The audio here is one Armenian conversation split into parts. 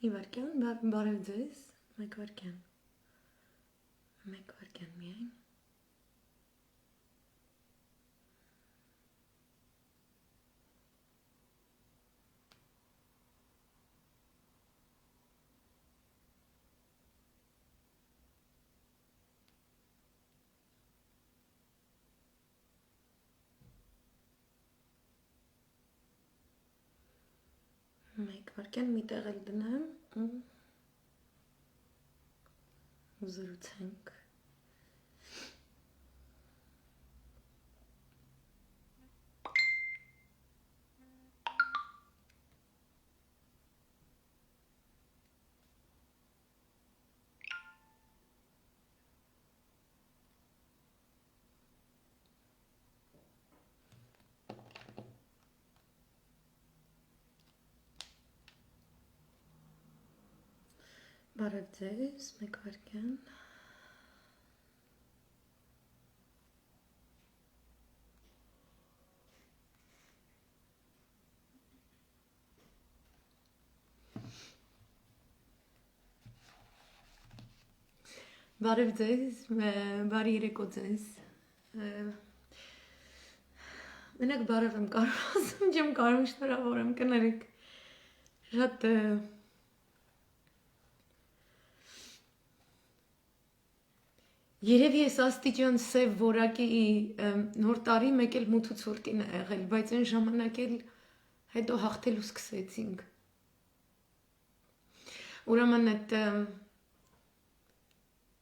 Իվարկյան, բարև ձեզ, մեկ վարկյան միայն, մեկ վարկյան մի տեղ էլ դնեմ ու զրուցենք։ Բարև ձեզ, մեկ վարկյան։ Բարև ձեզ, բարի երեկո ձեզ։ Մենակ բարև եմ կարող ասում, չեմ կարող շնորհավոր եմ, կներեք։ Շատ Երևի ես աստիճան սև որակի նոր տարի մեկ էլ մութ ու ցուրտին է եղել, բայց այն ժամանակ էլ հետո հաղթելու սկսեցինք։ Ուրեմն այդ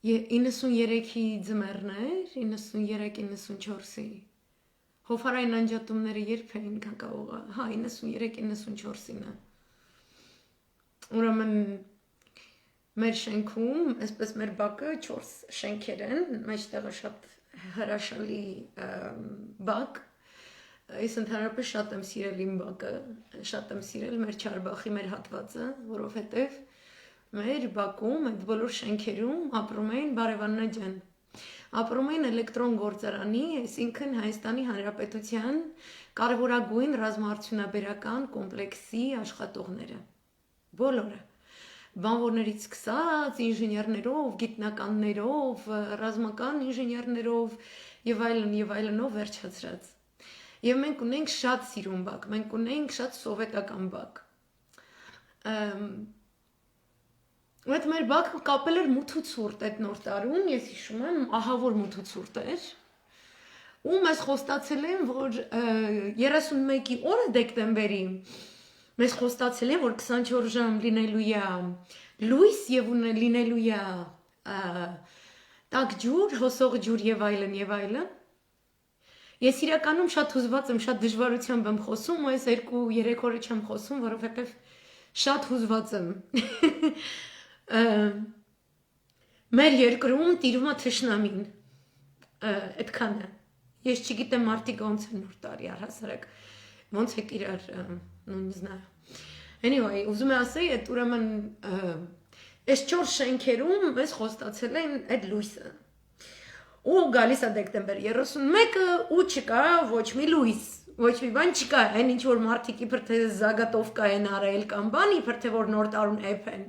93-ի ձմեռներ, 93-94-ի հոֆարային անջատումները երբ էին կակաողը, հա 93-94-ին է։ Ուրեմն մեր շենքում, այսպես մեր բակը 4 շենքեր են, մեջտեղը շատ հրաշալի բակ, ես ընդհանրապես շատ եմ սիրել իմ բակը, շատ եմ սիրել մեր Չարբախի մեր հատվածը, որովհետև մեր բակում, այդ բոլոր շենքերում ապրում էին բարևաննա ջան, ապրում էին էլեկտրոն գործարանի, այսինքն Հայաստանի Հանրապետության կարևորագույն ռազմաարդյունաբերական կոմպլեքսի աշխատողները, բոլորը։ Բանվորներից սկսած, ինժեներներով, գիտնականներով, ռազմական ինժեներներով եւ այլնով վերջացրած։ Եվ մենք ունենք շատ սիրուն բակ, մենք ունենք շատ սովետական բակ։ Այդ մեր բակը կապել էր մութ ու ցուրտ այդ նոր տարում, ես հիշում եմ, ահավոր մութ ու ցուրտ էր։ Ու մեզ խոստացել են, որ 31-ի օրը դեկտեմբերի Մեզ խոստացել են, որ 24 ժամ լինելու է լույս եւ լինելու է տաք ջուր, հոսող ջուր եւ այլն եւ այլն։ Ես իրականում շատ հուզված եմ, շատ դժվարությամբ եմ խոսում, ու այս 2-3 օրը չեմ խոսում, որովհետեւ շատ հուզված եմ։ Մեր երկրում տիրում է թշնամին։ Այդքանը։ Ես չգիտեմ մարդիկ ոնց են նոր տարի առհասարակ, ոնց է իրար ну, не знаю. Anyway, ուզում եմ ասել, այդ ուրեմն այս 4 շենքերում մեզ խոստացել են այդ լույսը։ Ու գալիս է դեկտեմբեր 31-ը ու չկա ոչ մի լույս, ոչ մի բան չկա, այն ինչ որ մարդիկ իբր թե զագատովկա են արել կամ բան, իբր թե որ նոր տարուն էփ են։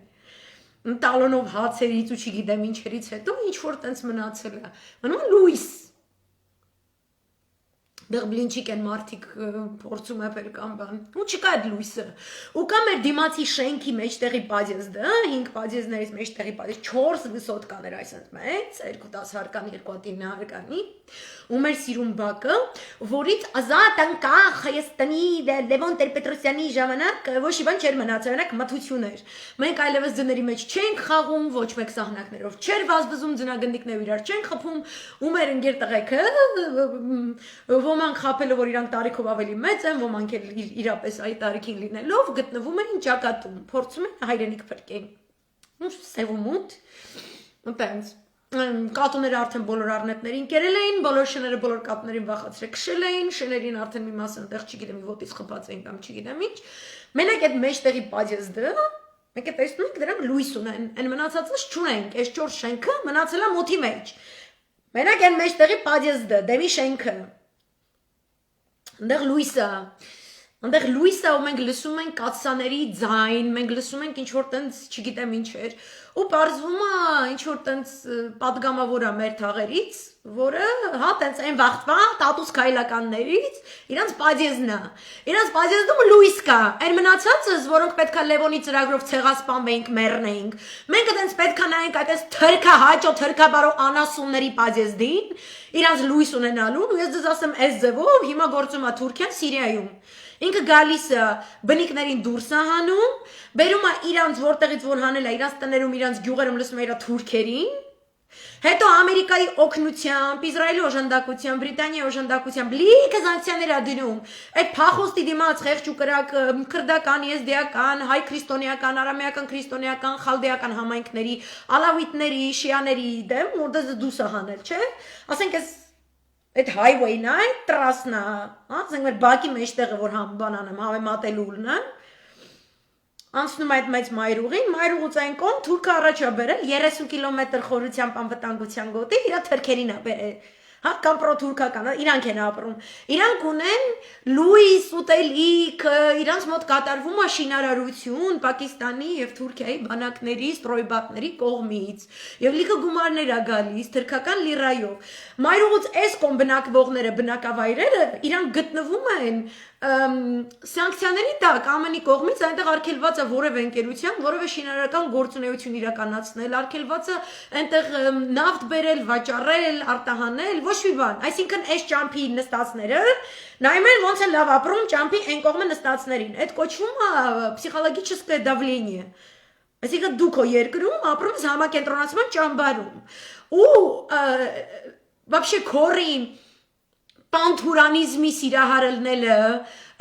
Տալոնով հացերից ու չգիտեմ ինչերից հետո ինչ որ տենց մնացել է։ Մնում լույս։ Դեռ բլինչիկ են մարդիկ փորձում եպել կամ բան, ու չկա այդ լույսը, ու կա մեր դիմացի շենքի մեջտեղի պադյեզդը, 5 պադյեզներից մեջտեղի պադյեզ, 4 վսոտկաներ այսպես մեծ, 2 10-հարկանի, 2 9-հարկանի, ու մեր սիրուն բակը, որից ազատ անկախ Հայաստանի Լևոն Տեր-Պետրոսյանի ժամանակ ոչ մի բան չէր մնացել, այնակ մթություն էր։ Մենք այլևս ձների մեջ չենք խաղում, ոչ մեկ սահնակներով չէր վազվզում, ձնագնդիկներով իրար չենք խփում, ու մեր ընկեր տղեկը ոմանք խապելով, որ իրանք տարիքով ավելի մեծ են, ոմանք էլ իրապես այդ տարիքին լինելով գտնվում են ճակատում, փորձում են հայրենիք փրկեն։ Սև ու մութ, տենց։ Կատուները արդեն բոլոր առնետներին կերել էին, բոլոր շները բոլոր կատուներին վախացրել քշել էին, շներին արդեն մի մասը այնտեղ չգիտեմ ոտից խփած էին կամ չգիտեմ ինչ։ Մենակ այդ մեջտեղի պադյեզդը, մենք է տեսնում ենք դրանք լույս ունեն, այն մնացածը չունենք, այս 4 շենքը մնացել է մոթի մեջ։ Մենակ այն մեջտեղի պադյեզդը, դեմի շենքը։ Այնտեղ լույսը, Այնտեղ լույս է ու մենք լսում ենք կաթսաների ձայն, մենք լսում ենք ինչ որ տենց, չգիտեմ ինչ էր, ու բարձվում է ինչ որ տենց падգամավոր է մեր թաղերից, որը հա տենց այն վախտվա տատուս քայլականներից, իրանց պադեզն է։ Իրանց պադեզում լույս կա։ Այն մնացածս, որոնք պետքա Լևոնի ծրագրով ցեղասպանվեինք, մեռնեինք։ Մենք այդպես պետքա նայենք այդպես թրքա հաճո թրքաբարո անասունների պադեզդին, իրանց լույս ունենալուն, ու ես ձեզ ասեմ, այս ձևով հիմա գործում է Թուրքիան Սիրիայում։ Ինքը գալիս է բնիկներին դուրս է հանում, բերում է իրանց որտեղից որ հանել է, իրանց տներում, իրանց գյուղերում լսում է իր թուրքերին, հետո Ամերիկայի օգնությամբ, Իսրայելի օժանդակությամբ, Բրիտանիայի օժանդակությամբ լիքը սանկցիաներ է դնում, այդ փախոստի դիմաց խեղճ ու կրակ քրդական, եզդիական, հայ քրիստոնեական, արամեական քրիստոնեական, խալդեական համայնքների, ալավիտների, շիաների դեմ, որտեղ դուրս է հանել, չէ՞։ Ասենք այս այդ highway-ն է, տրասն է, հա, ասենք մեր բակի մեջտեղը որ բանանեմ, հավեմատելուլն է, անցնում այդ մեծ մայրուղին, մայրուղուց այն կողմ թուրքը առաջ է բերել 30 կիլոմետր խորությամբ անվտանգության գոտի, իր թրքերին է բերել, հա, կամ պրոթուրքական, իրանք են ապրում, իրանք ունեն լույս, ուտելիք, իրանց մոտ կատարվում է շինարարություն Պակիստանի եւ Թուրքիայի բանակների, ստրոյբատների կողմից, եւ լիքը գումարներ է գալիս թրքական լիրայով, մայրուղուց այս կողմ բնակվողները, բնակավայրերը, իրանք գտնվում են սանկցիաների տակ ամենի կողմից այնտեղ արգելված է որևէ ընկերության, որևէ շինարարական գործունեություն իրականացնել, արգելված է այնտեղ նավթ բերել, վաճառել, արտահանել, ոչ մի բան։ Այսինքն այս ճամփի նստածները նայում են ոնց են լավ ապրում ճամփի այն կողմը նստածներին։ Այդ կոչվում է психологическое давление։ Այսինքն դու քո երկրում ապրում ես համակենտրոնացման ճամբարում։ Ու вообще քորի պանթուրանիզմի սիրահարելնելը,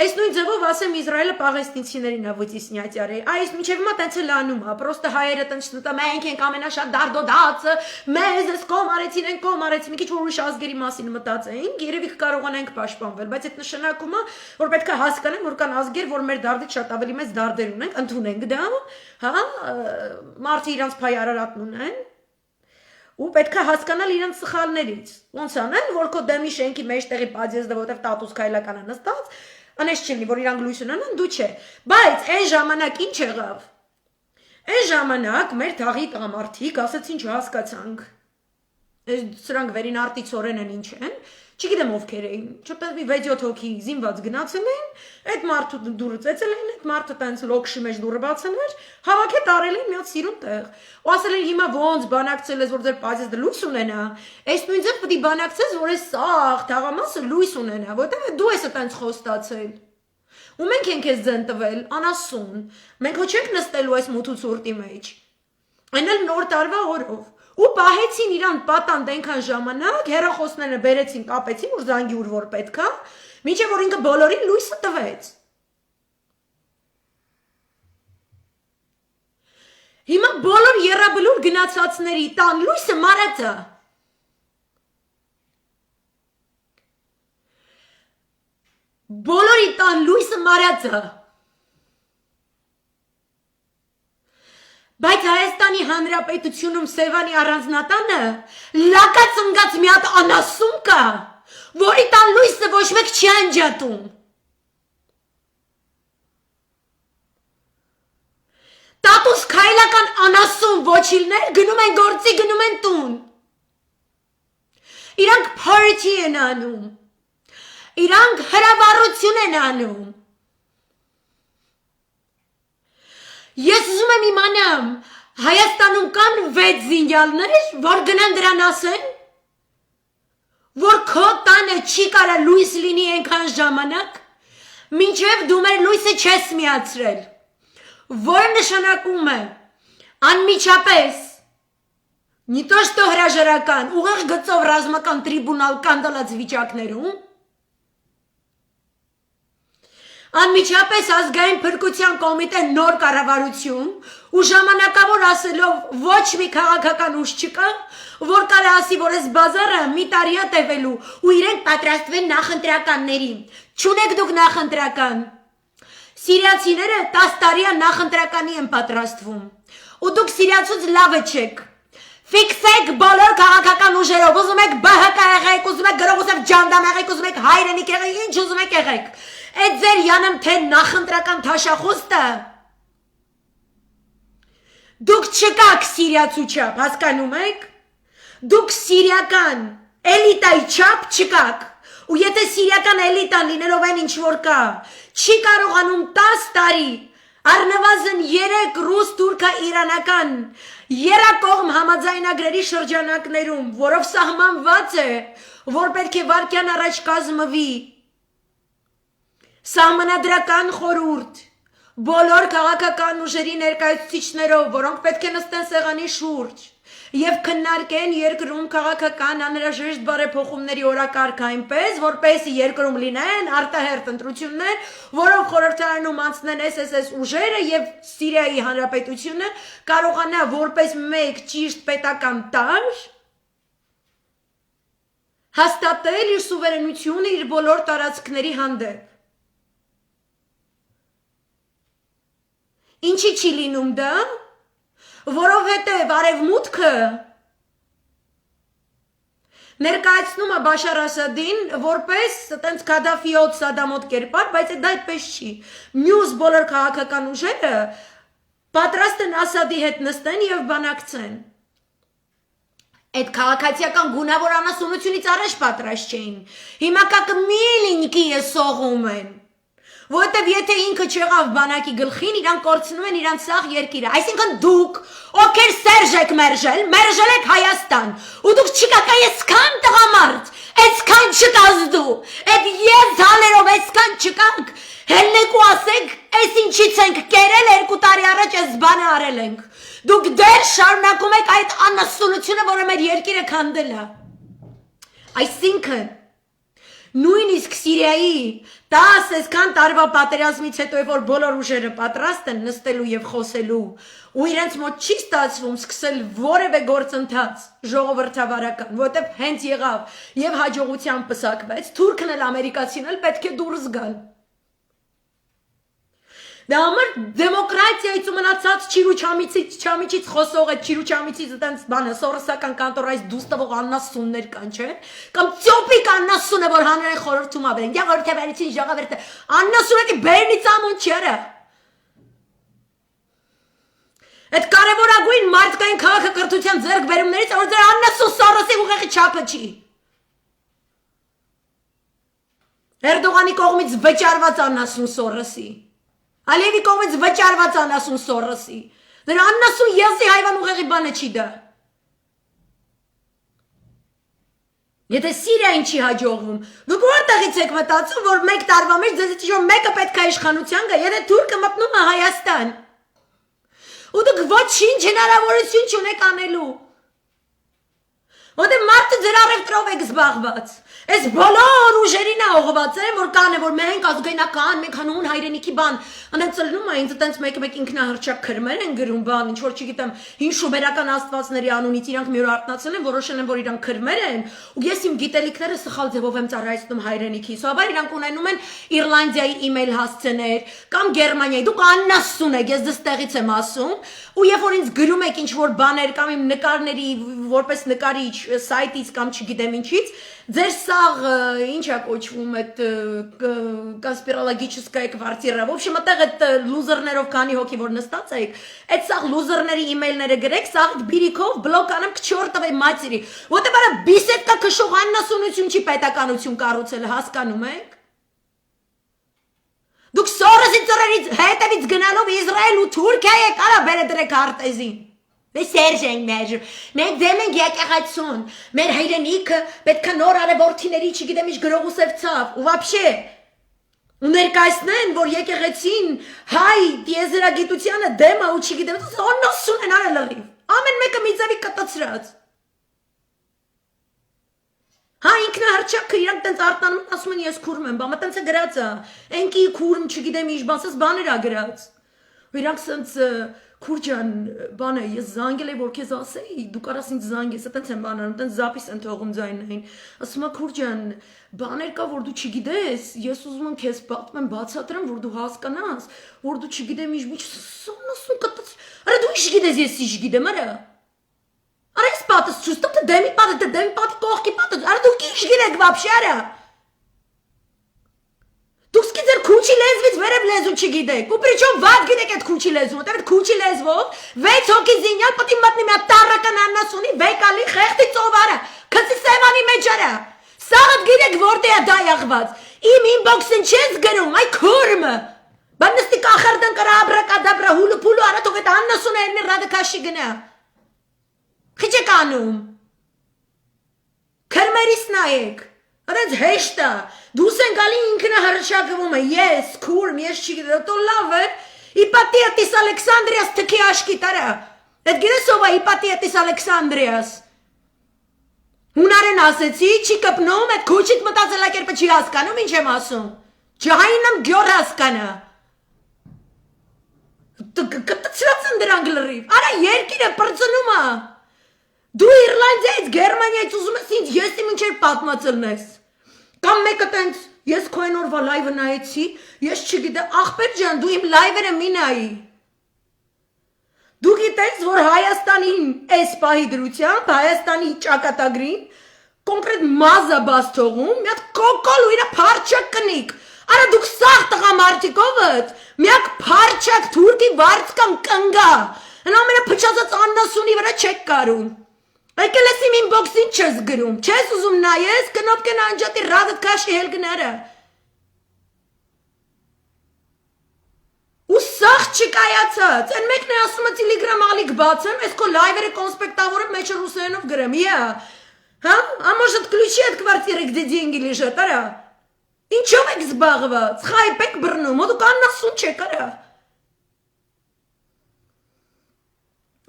այս նույն ձևով ասեմ Իսրայելը պաղեստինցիներին է վտիսնյատյարի, այս մինչև հիմա տենց էլ անում է, պրոստը հայերը տենց շնուտա, մենք ենք ամենաշատ դարդոդածը, մեզ ես կոմ արեցին, են կոմ արեցին, մի քիչ որ ուրիշ ազգերի մասին մտածեինք, երևի կկարողանանք պաշտպանվել, բայց այդ նշանակում է, որ պետք է հասկանանք, որ կան ազգեր, որ մեր դարդից շատ ավելի մեծ դարդեր ունենք, ընդունենք դա, հա, մարդը իրանց փայ Արարատն ունեն, ու պետք է հասկանալ իրենց սխալներից, ոնց անեն, որ քո դեմի շենքի մեջտեղի պադեզը, որտեղ տատուս քայլականը նստած, անես չլինի, որ իրանք լույս ունենան, դու չէ, բայց այն ժամանակ ինչ եղավ, այն ժամանակ մեր թաղի տղամարդիկ ասեցին չհասկացանք, սրանք վերին արտիցորեն են ինչ են, չգիտեմ ովքեր էին, չպետք 6-7 հոգի զինված գնացել են, այդ մարդու դուրը ծեցել են, այդ մարդը տենց լոքշի մեջ դուրը բացել էր, հավաքը տարել են մի հատ սիրուն տեղ, ու ասել են հիմա ոնց բանակցել ես, որ ձեր պազեզը լույս ունենա, այս նույն ձև պետք է բանակցես, որ այս սաղ թաղամասը լույս ունենա, որտեղ դու ես տենց խոստացել, ու մենք ենք ես ձեն տվել, անասուն, մենք հո չենք նստելու այս մութ ու ցուրտի մեջ, այն էլ նոր տարվա օրով, ու պահեցին իրան պատանդ այնքան ժամանակ, հեռախոսները բերեցին, կապեցին, որ զանգի ուր որ պետք է, մինչև որ ինքը բոլորին լույսը տվեց։ Հիմա բոլոր եռաբլուր գնացածների տան լույսը մարած է։ Բոլորի տան լույսը մարած է։ Բայց Հայաստանի Հանրապետությունում Սևանի առանձնատանը լակած ընկած մի հատ անասուն կա, որի տան լույսը ոչ մեկ չի անջատում։ Տատուս քայլական անասուն ոչիլներ գնում են գործի, գնում են տուն։ Իրանք party են անում, իրանք հրավառություն են անում։ Ես ուզում եմ իմանամ, Հայաստանում կան 6 զինյալներ, որ գնան դրան ասեն, որ քո տանը չի կարա լույս լինի այնքան ժամանակ, մինչև դու մեր լույսը չես միացրել, որը նշանակում է անմիջապես, не то что հրաժարական, ուղիղ գծով ռազմական տրիբունալ կանդալած վիճակներում, անմիջապես ազգային փրկության կոմիտե նոր կառավարություն ու ժամանակավոր ասելով ոչ մի քաղաքական ուժ չկա, որ կարա ասի, որ այս բազարը մի տարի է տևելու ու իրենք պատրաստվեն նախընտրականների։ Չունեք դուք նախընտրական։ Սիրիացիները 10 տարի է նախընտրականի են պատրաստվում։ Ու դուք սիրիացուց լավը չեք։ Ֆիքսեք բոլոր քաղաքական ուժերով, ուզում եք ԲՀԿ եղեք, ուզում եք գրող, ուզում եք ջանդամ եղեք, ուզում եք հայրենիք եղեք, ինչ ուզում եք եղեք։ Այդ ձեր յանեմ թե նախընտրական թաշախոստը դուք չկաք Սիրիացու չափ, հասկանում եք? Դուք սիրիական էլիտայի չափ չկաք ու եթե սիրիական էլիտան լինելով այն ինչ որ կա չի կարողանում 10 տարի առնվազն 3 ռուս թուրքա իրանական երակողմ համաձայնագրերի շրջանակներում, որով սահմանված է, որ պետք է վարկյան առաջ կազմվի սահմանադրական խորհուրդ, բոլոր քաղաքական ուժերի ներկայացուցիչներով, որոնք պետք է նստեն սեղանի շուրջ եւ քննարկեն երկրում քաղաքական անհրաժեշտ բարեփոխումների օրակարգ այնպես, որպեսզի երկրում լինեն արտահերթ ընտրություններ, որով խորհրդարանում անցնեն SSS ուժերը եւ Սիրիայի Հանրապետությունը կարողանա որպես մեկ ճիշտ պետական տարր հաստատել իր սուվերենությունը իր բոլոր տարածքների հանդեպ։ Ինչի չի լինում դա, որովհետև արևմուտքը ներկայացնում է Բաշար Ասադին որպես տենց Քադաֆիոտ Սադամոտ կերպար, բայց դա այդպես չի։ Մյուս բոլոր քաղաքական ուժերը պատրաստ են Ասադի հետ նստեն եւ բանակցեն։ Այդ քաղաքացիական գունավոր անասունությունից առաջ պատրաստ չէին։ Հիմա կակ միլինքի է սողում են։ Որտեւ եթե ինքը չեղավ բանակի գլխին, իրան կորցնում են իրանց սաղ երկիրը։ Այսինքն դուք, ովքեր Սերժ եք մերժել եք Հայաստան, ու դուք չկաք այսքան տղամարդ, այսքան չկաս դու, այդ ես հալերով այսքան չկանք, հելնեք ու ասեք, այս ինչից ենք կերել 2 տարի առաջ այս բանը արել ենք։ Դուք դեռ շարունակում եք այդ անասունությունը, որը մեր երկիրը քանդել է։ Այսինքն նույնիսկ Սիրիայի 10 այսքան տարվա պատերազմից հետո որ բոլոր ուժերը պատրաստ են նստելու եւ խոսելու ու իրենց մոտ չի ստացվում սկսել որևէ գործընթաց ժողովրդավարական, որտեղ հենց եղավ եւ հաջողությամբ պսակվեց, թուրքն էլ ամերիկացին էլ պետք է դուրս գան։ Դա համար դեմոկրատիայից ու մնացած չիրուչամիցից խոսող է չիրուչամիցից այդպես բանը սորոսական կանտորայից դուրս տվող աննասուններ կան, չէ՞։ Կամ ծոպիկ աննասունը, որ հանրային խորհրդում ավերեն, ժողովրդավարություն ժողովրդը, աննասունը բերնից ամոն չերը։ Այդ կարևորագույն մարդկային քաղաքակրթության ձեռքբերումներից, որ ձեր աննասուն Սորոսի ուղեղի չափը չի։ Էրդողանի կողմից վճարված աննասուն Սորոսի։ Ալիևի կողմից վճարված անասուն Սորոսի։ Դրա անասուն եզի հայվան ուղեղի բանը չի դա։ Եթե Սիրիային չի հաջողվում, դուք որտեղից եք մտածում, որ մեկ տարվա մեջ ձեզից ինչ-որ մեկը պետք է իշխանության գա, եթե թուրքը մտնում է Հայաստան։ Ու դուք ոչինչ հնարավորություն չունեք անելու։ Որտե մարդը ձեր առևտրով եք զբաղված։ Այս բոլոր ուժերին է ուղղված է, որ կան է, որ մենք ազգայնական, մենք հանուն հայրենիքի բան, անենց ծլնում է, ինձ այտենց մեկ ինքնահռչակ քրմեր են գրում բան, ինչ որ չգիտեմ, հին շուբերական աստվածների անունից իրանք մի օր արթնացել են, որոշել են, որ իրանք քրմեր են, ու ես իմ գիտելիքները սխալ ձևով եմ ծառայեցնում հայրենիքի։ Սովորաբար իրանք ունենում են Իռլանդիայի email հասցեներ կամ Գերմանիայի։ Դուք աննասուն եք, ես դստեղից եմ ասում, ու երբ որ ինձ գրում եք ինչ որ բաներ կամ իմ նկարների որպես նկարիչ սայթից կամ չգիտեմ ինչից, ձեր սաղ ինչ է կոչվում այդ կոնսպիրոլոգիչеская квартира, в общем, այդտեղ այդ լուզերներով քանի հոգի որ նստած եք, այդ սաղ լուզերների email-ները գրեք, սաղ բիրիկով բլոկ անեմ կչորտվե մացիրի, որտեղ արա բիսետկա քշող աննասունություն չի պետականություն կառուցել, հասկանում եք։ Դուք Սորոսի ծռերից հետևից գնալով Իսրայել ու Թուրքիա եք արա բերե դրեք արտեզին։ Մենք Սերժ ենք մերժում, մենք դեմ ենք եկեղեցուն, մեր հայրենիքը պետք է նոր արևորթիների չգիտեմ ինչ գրող ու սևցավ, ու вообще ու ներկայացնեն, որ եկեղեցին հայ տիեզերագիտությանը դեմ է ու չգիտեմ, աննասուն են արել լրիվ, ամեն մեկը մի ձևի կտցրած։ Հա ինքնահռչակը իրանք տենց արտանում ասում են ես քուրմ եմ, բամա տենց է գրած է, ենքի քուրմ չգիտեմ ինչ բան, սս բաներ է գրած։ Ու իրանք սենց Քուրջան, բանը, ես զանգել եմ, որ քեզ ասեի, դու կարաս ինձ զանգես, այտենց եմ բանանում, տենց զապիս են թողում ձայնային, ասում է Քուրջան, բաներ կա, որ դու չգիտես, ես ուզում եմ քեզ պատմեմ, բացատրեմ, որ դու հասկանաս, որ դու չգիտեմ ինչ, սոնասուն կտած, արա դու ինչ գիտես, ես ինչ գիտեմ, արա ես պատս չուստում, թե դեմի պատի կողքի պատը, արա դու ինչ գիրեք վապշի, արա Դուք սկիզեր քուչի լեզվից վերև լեզու չգիտեք, ու պրիչոմ վատ գիտեք այդ քուչի լեզու, այդ քուչի լեզվով 6 հոգի զինյալ պետք է մտնի մի տարրական աննասունի վեկալի խեղտի ծովարը, քցի սևանի մեջերը։ Սաղդ գիտեք որտե է դա եղված։ Իմ ինբոքսին չես գրում, այ քուրմը։ Բանստի կախարդան կրա աբրակադաբրա հուլու փուլու արա թող այդ աննասուներն ռադիկաշի գնա։ Քիչ եք անում։ Քրմերից նայեք։ Արած հեշտ է, դուս են գալի ինքնը հրշակվում է, ես, քուրմ, ես չգիտեմ, տո լավ է, Իպատիատիս Ալեքսանդրիաս թքի աշկի տարա, այդ գիրես ով է Իպատիատիս Ալեքսանդրիաս, հունարեն ասեցի, չի կպնում, այդ քուչիտ մտածելակերպը չի հասկանում, ինչ եմ ասում, ջահայինամ գյոր հասկանա, կտցրած են դրանք լրիվ, արա երկիրը պրծնում է, դու Իռլանդիայից, Գերմանիայից ուզում ես ինձ ես իմ ինչեր պատմածելնես, կամ մեկը տենց, ես քո այն օրվա լայվը նայեցի, ես չգիտեմ, ախպեր ջան, դու իմ լայվերը մի նայի, դու գիտես, որ Հայաստանին այս պահի դրությամբ, Հայաստանի ճակատագրին, կոնկրետ մազը բաց թողում, մի հատ կոկոլ ու իրա փարչակ կնիկ, արա դուք սաղ տղամարդիկովըտ, միակ փարչակ թուրքի վարձկան կնգա, են ամենը փչացած աննասունի վրա չեք կարում, եկել ես իմ ինբոքսին չես գրում, չես ուզում նայես, կնոպկեն անջատի ռադդ կաշի հելգները, ու սաղ չկայացած, են մեկն է ասում է տիլիգրամ ալիք բացեմ, ես քո լայվերը կոնսպեկտավորում մեջը ռուսերենով գրեմ, հա, а может ключи от квартиры, где деньги лежат, արա, ինչով եք զբաղված, խայպ եք բռնում, դուք աննասուն չեք, արա,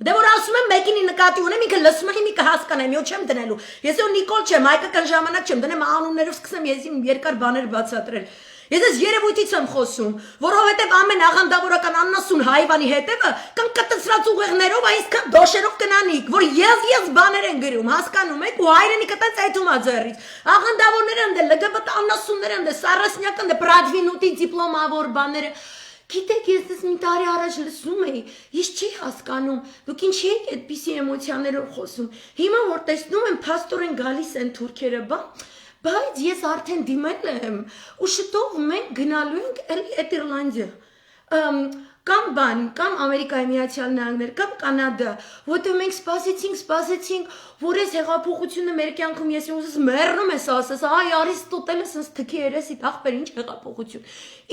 դե որ ասում եմ մեկինի նկատի ունեմ, ինքը լսում է հիմի կհասկանեմ, յո չեմ դնելու, ես յո Նիկոլ չեմ, հայկական ժամանակ չեմ, դնեմ անուններով սկսեմ ես իմ երկար բաներ բացատրել, ես ես երևույթից եմ խոսում, որովհետև ամեն աղանդավորական աննասուն հայվանի հետևը կան կտցրած ուղեղներով, այսքան դոշերով կնանիք, որ ես բաներ են գրում, հասկանում եք, ու հայրենիքը տենց այդում է ձեռից, աղանդավորները ընդ է, LGBT աննասունները ընդ է, սառասնյակ ընդ է, պրադվինուտի դիպլոմավոր բաները, գիտեք, ես դες մի տարի առաջ լսում էի, ես չի հասկանում, դուք ինչի եք այդպիսի էմոցիաներով խոսում, հիմա որ տեսնում եմ փաստորեն գալիս են թուրքերը, բայց ես արդեն դիմել եմ, ու շտով մենք գնալու ենք էլի այդ Իռլանդիա, կամ Ամերիկայի Միացյալ Նահանգներ, կամ Կանադա, որտեղ մենք սպասեցինք, որ այս հեղափոխությունը մեր կյանքում ես ուզես մեռնում ես ասես, այ Արիստոտելը սենց թքի երեսիդ ախպեր,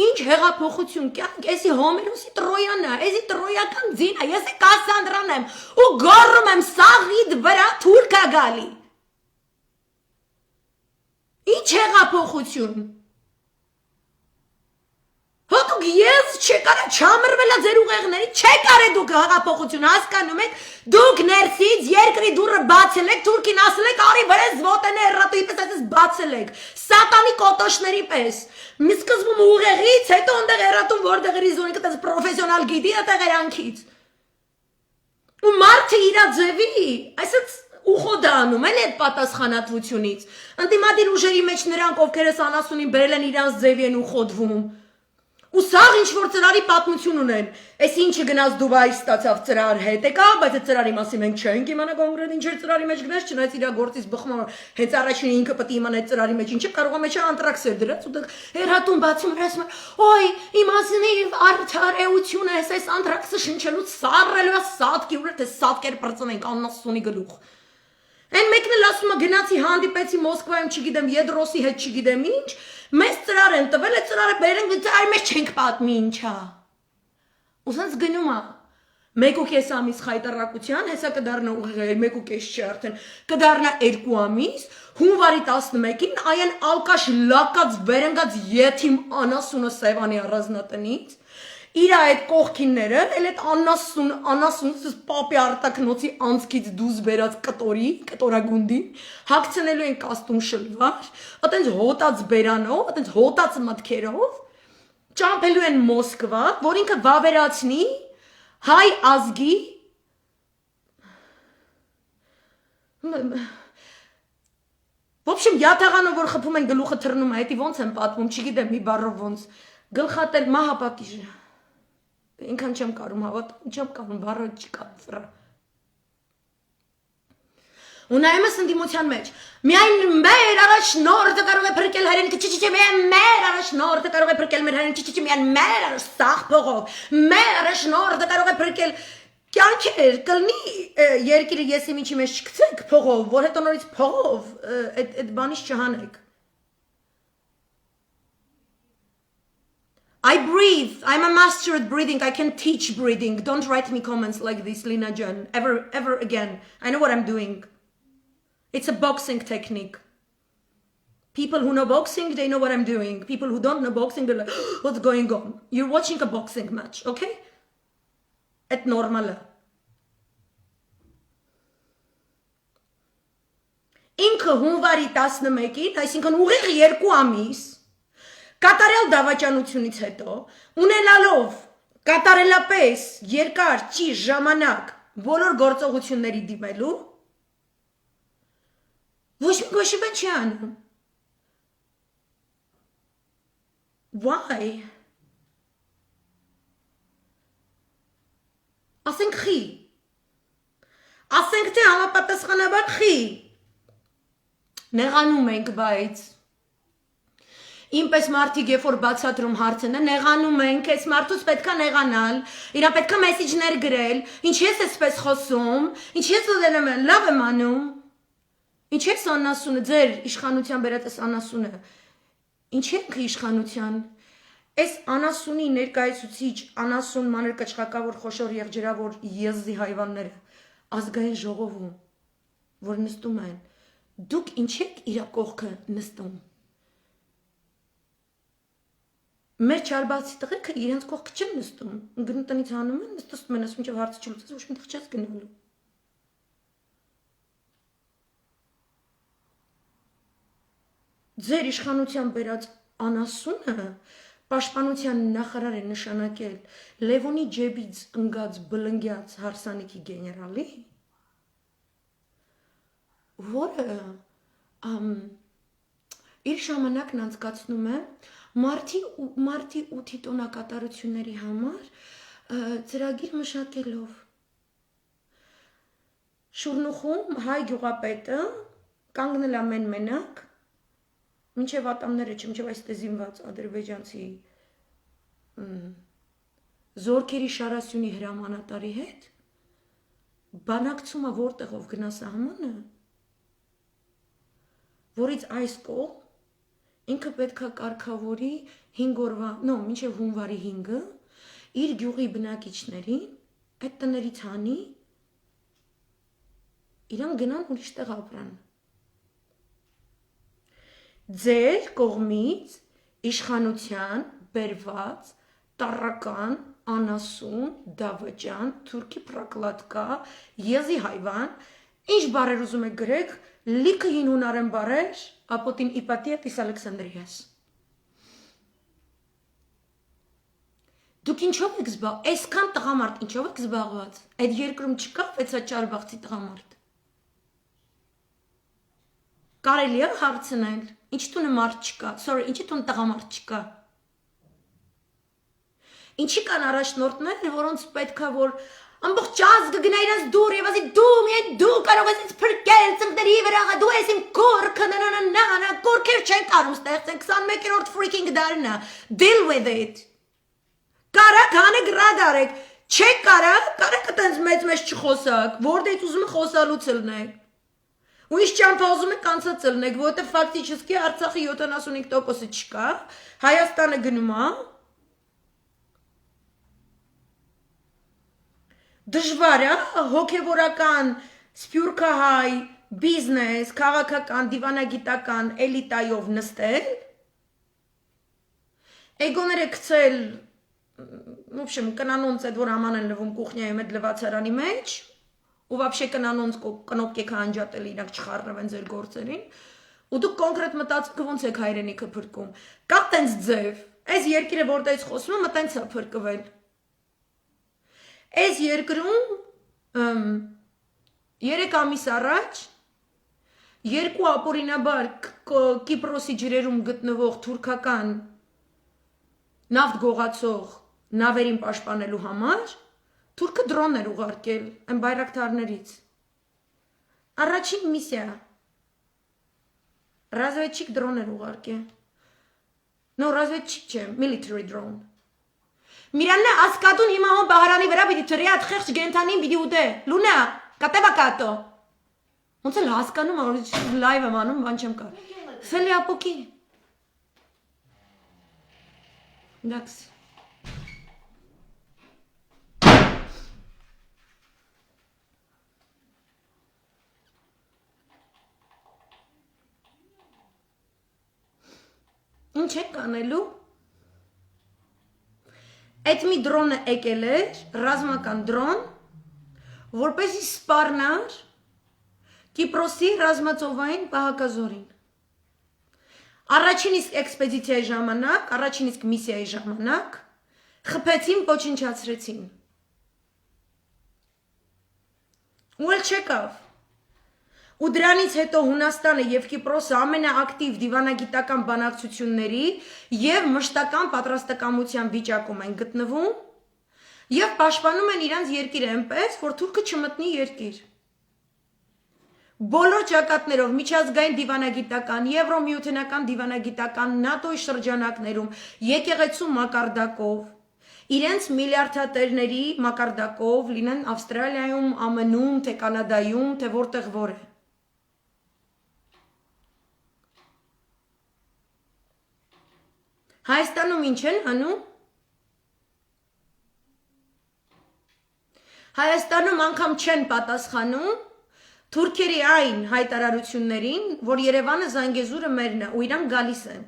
ինչ հեղափոխություն, կյանք, էսի Հոմերոսի Տրոյանն է, էսի տրոյական ձին է, ես է Կասանդրան եմ, ու գոռում եմ սաղիդ վրա թուրք է գալի, ինչ հեղափոխություն, Հոդուք ես չեք արա չամրվելա ձեր ուղեղների, չեք արե դուք հաղափոխություն, հասկանում եք, դուք ներսից երկրի դուրը բացել եք, թուրքին ասել եք, արի վրես ոտենե էրատույի պես այսպես բացել եք, սատանի կոտոշների պես, մի սկզբում ուղեղից, հետո ընդեղ էրատում որտեղ ռիզոնի կտես պրոֆեսյոնալ գիտի է տեղերանքից, ու մարդը իրա ձևի, այսպես ուխոդանում էլ այդ պատասխանատվությունից, ընդիմադիր ուժերի մեջ նրանք, ովքեր ես անասունին բերել են իրանց ձևի են ուխոդվում, ու սաղ ինչ-որ ծրարի պատմություն ունեն, ես ինչը գնաց Դուբայի ստացավ ծրար հետ եկա, բայց այդ ծրարի մասին մենք չենք իմանա կոնկրետ ինչեր ծրարի մեջ գնաց, չնայած իրա գործից բխման, հենց առաջին ինքը պետք է իմանա այդ ծրարի մեջ ինչը կարող է մեջը անտրաքսեր դրած ու հերհատուն բացում ասում օй իմասնիվ արդարեություն է, այս անտրաքսը շնչելուց սառելու է սատկի ուր թե սատկեր պրծնենք աննասունի գլուխ Այն մեկն էլ ասում է գնացի հանդիպեցի Մոսկվայում, չգիտեմ, Եդրոսի հետ, չգիտեմ ինչ, մեզ ծրար են տվել, այդ ծրարը բերենք, ծրարի մեջ չենք պատմի ինչա։ Ուսանց գնում է 1.5 ամիս խայտարակության, հեսա կդառնա 1.5 չի արդեն, կդառնա 2 ամիս, հունվարի 11-ին այն ալկաշ լակած վերընկած եթիմ անասունը Սևանի առանձնատնից Իր այդ կողքինները, էլ այդ անասուն պապի արտակնոցի անցքից դուզ բերած կտորագունդի, հագցնելու են կաստում շլվար, ատենց հոտած բերանով, ատենց հոտած մտքերով, ճամփելու են Մոսկվա, որ ինքը վավերացնի հայ ազգի В общем, յաթաղանով որ խփում են գլուխը թռնում է, հետի ոնց են պատմում, չգիտեմ, մի բառով ոնց, գլխատել մահապատիժը Ինքան չեմ կարում հավատալ, չեմ կարում բառը չկա վրա։ ու նայում ես ընդդիմության մեջ միայն մեր առաջնորդը կարող է փրկել հայրենիքը չիչիչի միայն մեր առաջնորդը կարող է փրկել մեր հայրենիքը չիչիչի միայն մեր սաղ փողով մեր առաջնորդը կարող է փրկել կյանքեր կլնի երկիրը եսի միջի մեջ չգցեք փողով որ հետո նորից փողով այդ բանից չհանեք I breathe. I'm a master at breathing. I can teach breathing. Don't write me comments like this, Lina Jan. Ever again. I know what I'm doing. It's a boxing technique. People who know boxing, they know what I'm doing. People who don't know boxing, they're like, what's going on? You're watching a boxing match, okay? At normal. Ինքը հունվարի 11-ին, այսինքն ուղիղ 2 ամիս Կատարել դավաճանությունից հետո, ունենալով կատարելապես երկար ճիշտ ժամանակ բոլոր գործողությունների դիմելու, ոչ մի բան չի անում։ Why? Ասենք խի։ Ասենք թե համապատասխանաբար խի։ Նեղանում ենք, բայց Ինպես մարդիկ երբ որ բացատրում հարցն է, նեղանում ենք, այս մարդուց պետքա նեղանալ, իրա պետքա մեսիջներ գրել, ինչ ես էսպես խոսում, ինչ ես լավ եմ անում, ինչ ես անասունը, ձեր իշխանության բերած այս անասունը, ինչ ենք իշխանության, այս անասունի ներկայացուցիչ, անասուն մանր կչղակավոր խոշոր եղջերավոր եզի հայվանները, ազգային ժողովում, որ նստում են, դուք ինչ եք իրա կողքը նստում, Մեր չարբացի տղերքը իրենց կողքը չեն նստում, գնում տնից հանում են, նստում են, ասում մինչև հարցը չլուծես, ոչ մի տեղ չես գնալու։ Ձեր իշխանության բերած անասունը պաշտպանության նախարար է նշանակել Լևոնի ջեբից ընկած բլնգյաց հարսանիքի գեներալի, որը իր ժամանակն անցկացնում է Մարտի 8-ի տոնակատարությունների համար ծրագիր մշակելով Շուրնուխում հայ գյուղապետը կանգնել ամեն մենակ մինչև ատամները մինչև այս տեզինված ադրբեջանցի զորքերի շարասյունի հրամանատարի հետ բանակցումը որտեղով գնա սահմանը որից այս կողմ Ինքը պետքա կարգավորի 5 օրվա, մինչև հունվարի 5-ը, իր գյուղի բնակիչներին, այդ տներից հանի, իրան գնան ուրիշ տեղ ապրան։ Ձեր կողմից իշխանության բերված տառական, անասուն, դավաճան, թուրքի պրակլատկա, եզի հայվան, ինչ բարեր ուզում եք գրեք, լիքը հին հունարեն բարեր, ապոտին Իպատիատիս Ալեքսանդրիաս։ Դուք ինչով եք զբաղված, այսքան տղամարդ ինչով եք զբաղված, այդ երկրում չկա 6 ճարբախցի տղամարդ։ Կարելի է հարցնել, ինչ տունը մարդ չկա, ինչի տուն տղամարդ չկա։ Ինչի կան առաջնորդներ, որոնց պետքա որ Ամբողջ ազգը գնա իրենց դուր եւ ասի դու միայն դու կարող ես ինձ փրկել ծնկների վրա դու ես իմ կորքը նանանանա կորքեր չեն կարող ստեղծեն 21-րդ freaking դարն է deal with it Կարակ հանը գրադարեք չեք կարակ այտենց մեծ չխոսակ որտեղից ուզում եք խոսալուց լնեք ու ինչ ճամփա ուզում եք կանցած լնեք որովհետեւ ֆակտիչեսկի Արցախի 75%-ը չկա Հայաստանը գնում է Դժվար է հոգևորական, սփյուռքահայ, բիզնես, քաղաքական, դիվանագիտական էլիտայով նստել, էգոները գցել, в общем, կանանոնց այդ որ աման են լվում կուխնյայում այդ լվացարանի մեջ, ու вообще կանանոնց կնոպկեք անջատել իրանք չխառնվեն ձեր գործերին, ու դուք կոնկրետ մտածեք ոնց եք հայրենիքը փրկում։ Կա տենց ձև, այս երկիրը որտեղից խոսում եմ, տենց է փրկվել։ Այս երկրում 3 ամիս առաջ երկու ապօրինաբար Կիպրոսի ջրերում գտնվող թուրքական նավթ գողացող նավերին պաշտպանելու համար թուրքը դրոններ ուղարկել այն բայրակտարներից։ Առաջին միսիա։ Разведчик դրոներ ուղարկե։ No, разведчик չէ, military drone։ Միրաննա ասկատուն հիմա հոն բահարանի վրա պիտի թրի այդ խեղճ գենթանին պիտի ուտե։ Լունա, կատեվա կատո։ Ոնց էլ հասկանում որ լայվ եմ անում, բան չեմ կար։ Ֆելի ապոկի։ Դաքս։ Ինչ եք անելու։ Այդ մի դրոնը եկել էր, ռազմական դրոն, որպեսզի սպառնար Կիպրոսի ռազմածովային պահակազորին։ Առաջին իսկ էքսպեդիցիայի ժամանակ, առաջին իսկ միսիայի ժամանակ խփեցին, ոչնչացրեցին։ Ու էլ չեկավ։ Ու դրանից հետո Հունաստանը եւ Կիպրոսը ամենաակտիվ դիվանագիտական բանակցությունների եւ մշտական պատրաստակամության վիճակում են գտնվում եւ պաշտպանում են իրանց երկիրը այնպես, որ թուրքը չմտնի երկիր։ Բոլոր ճակատներով միջազգային դիվանագիտական, Եվրոմիութենական դիվանագիտական, ՆԱՏՕ-ի շրջանակներում, եկեղեցու մակարդակով, իրենց միլիարդատերների մակարդակով, լինեն Ավստրալիայում, ԱՄՆ-ում, թե Կանադայում, թե որտեղ որ է։ Հայաստանում ինչ են անում։ Հայաստանում անգամ չեն պատասխանում թուրքերի այն հայտարարություններին, որ Երևանը Զանգեզուրը մերն է, ու իրանք գալիս են։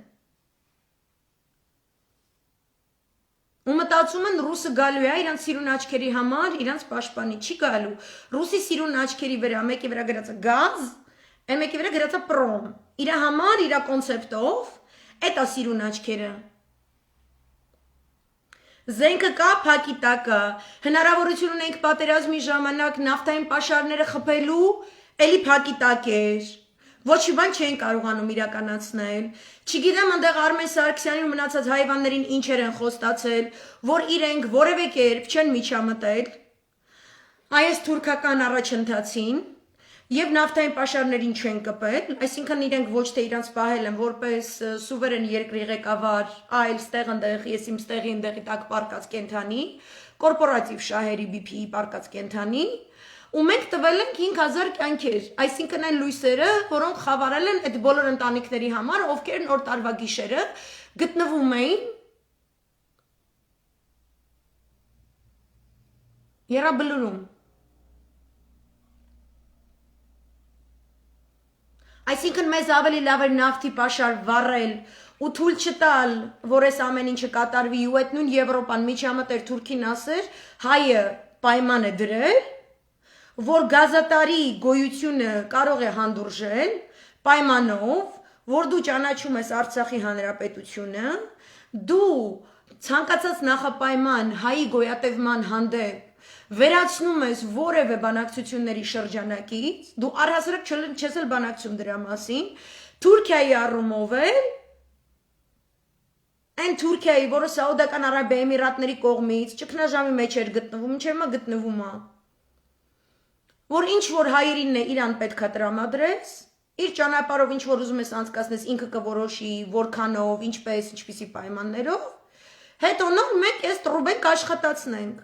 Ու մտածում են ռուսը գալու է իրանց սիրուն աչքերի համար, իրանց պաշտպանի, չի գալու։ Ռուսի սիրուն աչքերի վրա մեկի վրա գրած է գազ, այն մեկի վրա գրած է պրոմ։ Իրա համար, իրա կոնցեպտով, էդ է սիրուն աչքերը։ Զենքը կա, փակի տակը, հնարավորություն ունենք պատերազմի ժամանակ նավթային պաշարները խփելու, էլի փակի տակ էր, ոչ մի բան չեն կարողանում իրականացնել, չգիտեմ ընդեղ Արմեն Սարգսյանին ու մնացած հայվաններին ինչեր են խոստացել, որ իրենք որևէ կերպ չեն միջամտել այս թուրքական առաջընթացին եւ նավթային պաշարներին չեն կպել, այսինքն իրենք ոչ թե իրանց պահել են որպես սուվերեն երկրի ղեկավար, այլ ստեղ ընդեղ ես իմ ստեղի ընդեղի տակ պարկած կենթանի, կորպորատիվ շահերի BPI պարկած կենթանի, ու մենք տվել ենք 5000 կյանքեր, այսինքն այն լույսերը, որոնք խավարել են այդ բոլոր ընտանիքների համար, ովքեր նոր տարվա գիշերը գտնվում էին Եռաբլուրում։ Այսինքն մեզ ավելի լավ էր նավթի պաշար վառել ու թույլ չտալ, որ այս ամեն ինչը կատարվի ու այդ նույն Եվրոպան միջամտեր Թուրքին ասեր, հայը պայման է դրել, որ գազատարի գոյությունը կարող է հանդուրժել պայմանով, որ դու ճանաչում ես Արցախի հանրապետությունը, դու ցանկացած նախապայման հայի գոյատևման հանդեպ վերացնում ես որևէ բանակցությունների շրջանակից, դու առհասարակ չես էլ բանակցում դրա մասին, Թուրքիայի առումով էլ, այն Թուրքիայի, որը Սաուդական Արաբիայի Էմիրատների կողմից ճգնաժամի մեջ էր գտնվում, ինչեր մա գտնվում է, որ ինչ որ հայերինն է իրան պետքա տրամադրես, իր ճանապարհով ինչ որ ուզում ես անցկացնես, ինքը կորոշի, որքանով, ինչպես, ինչպիսի պայմաններով, հետո նոր մենք այս տրուբեն կաշխատացնենք։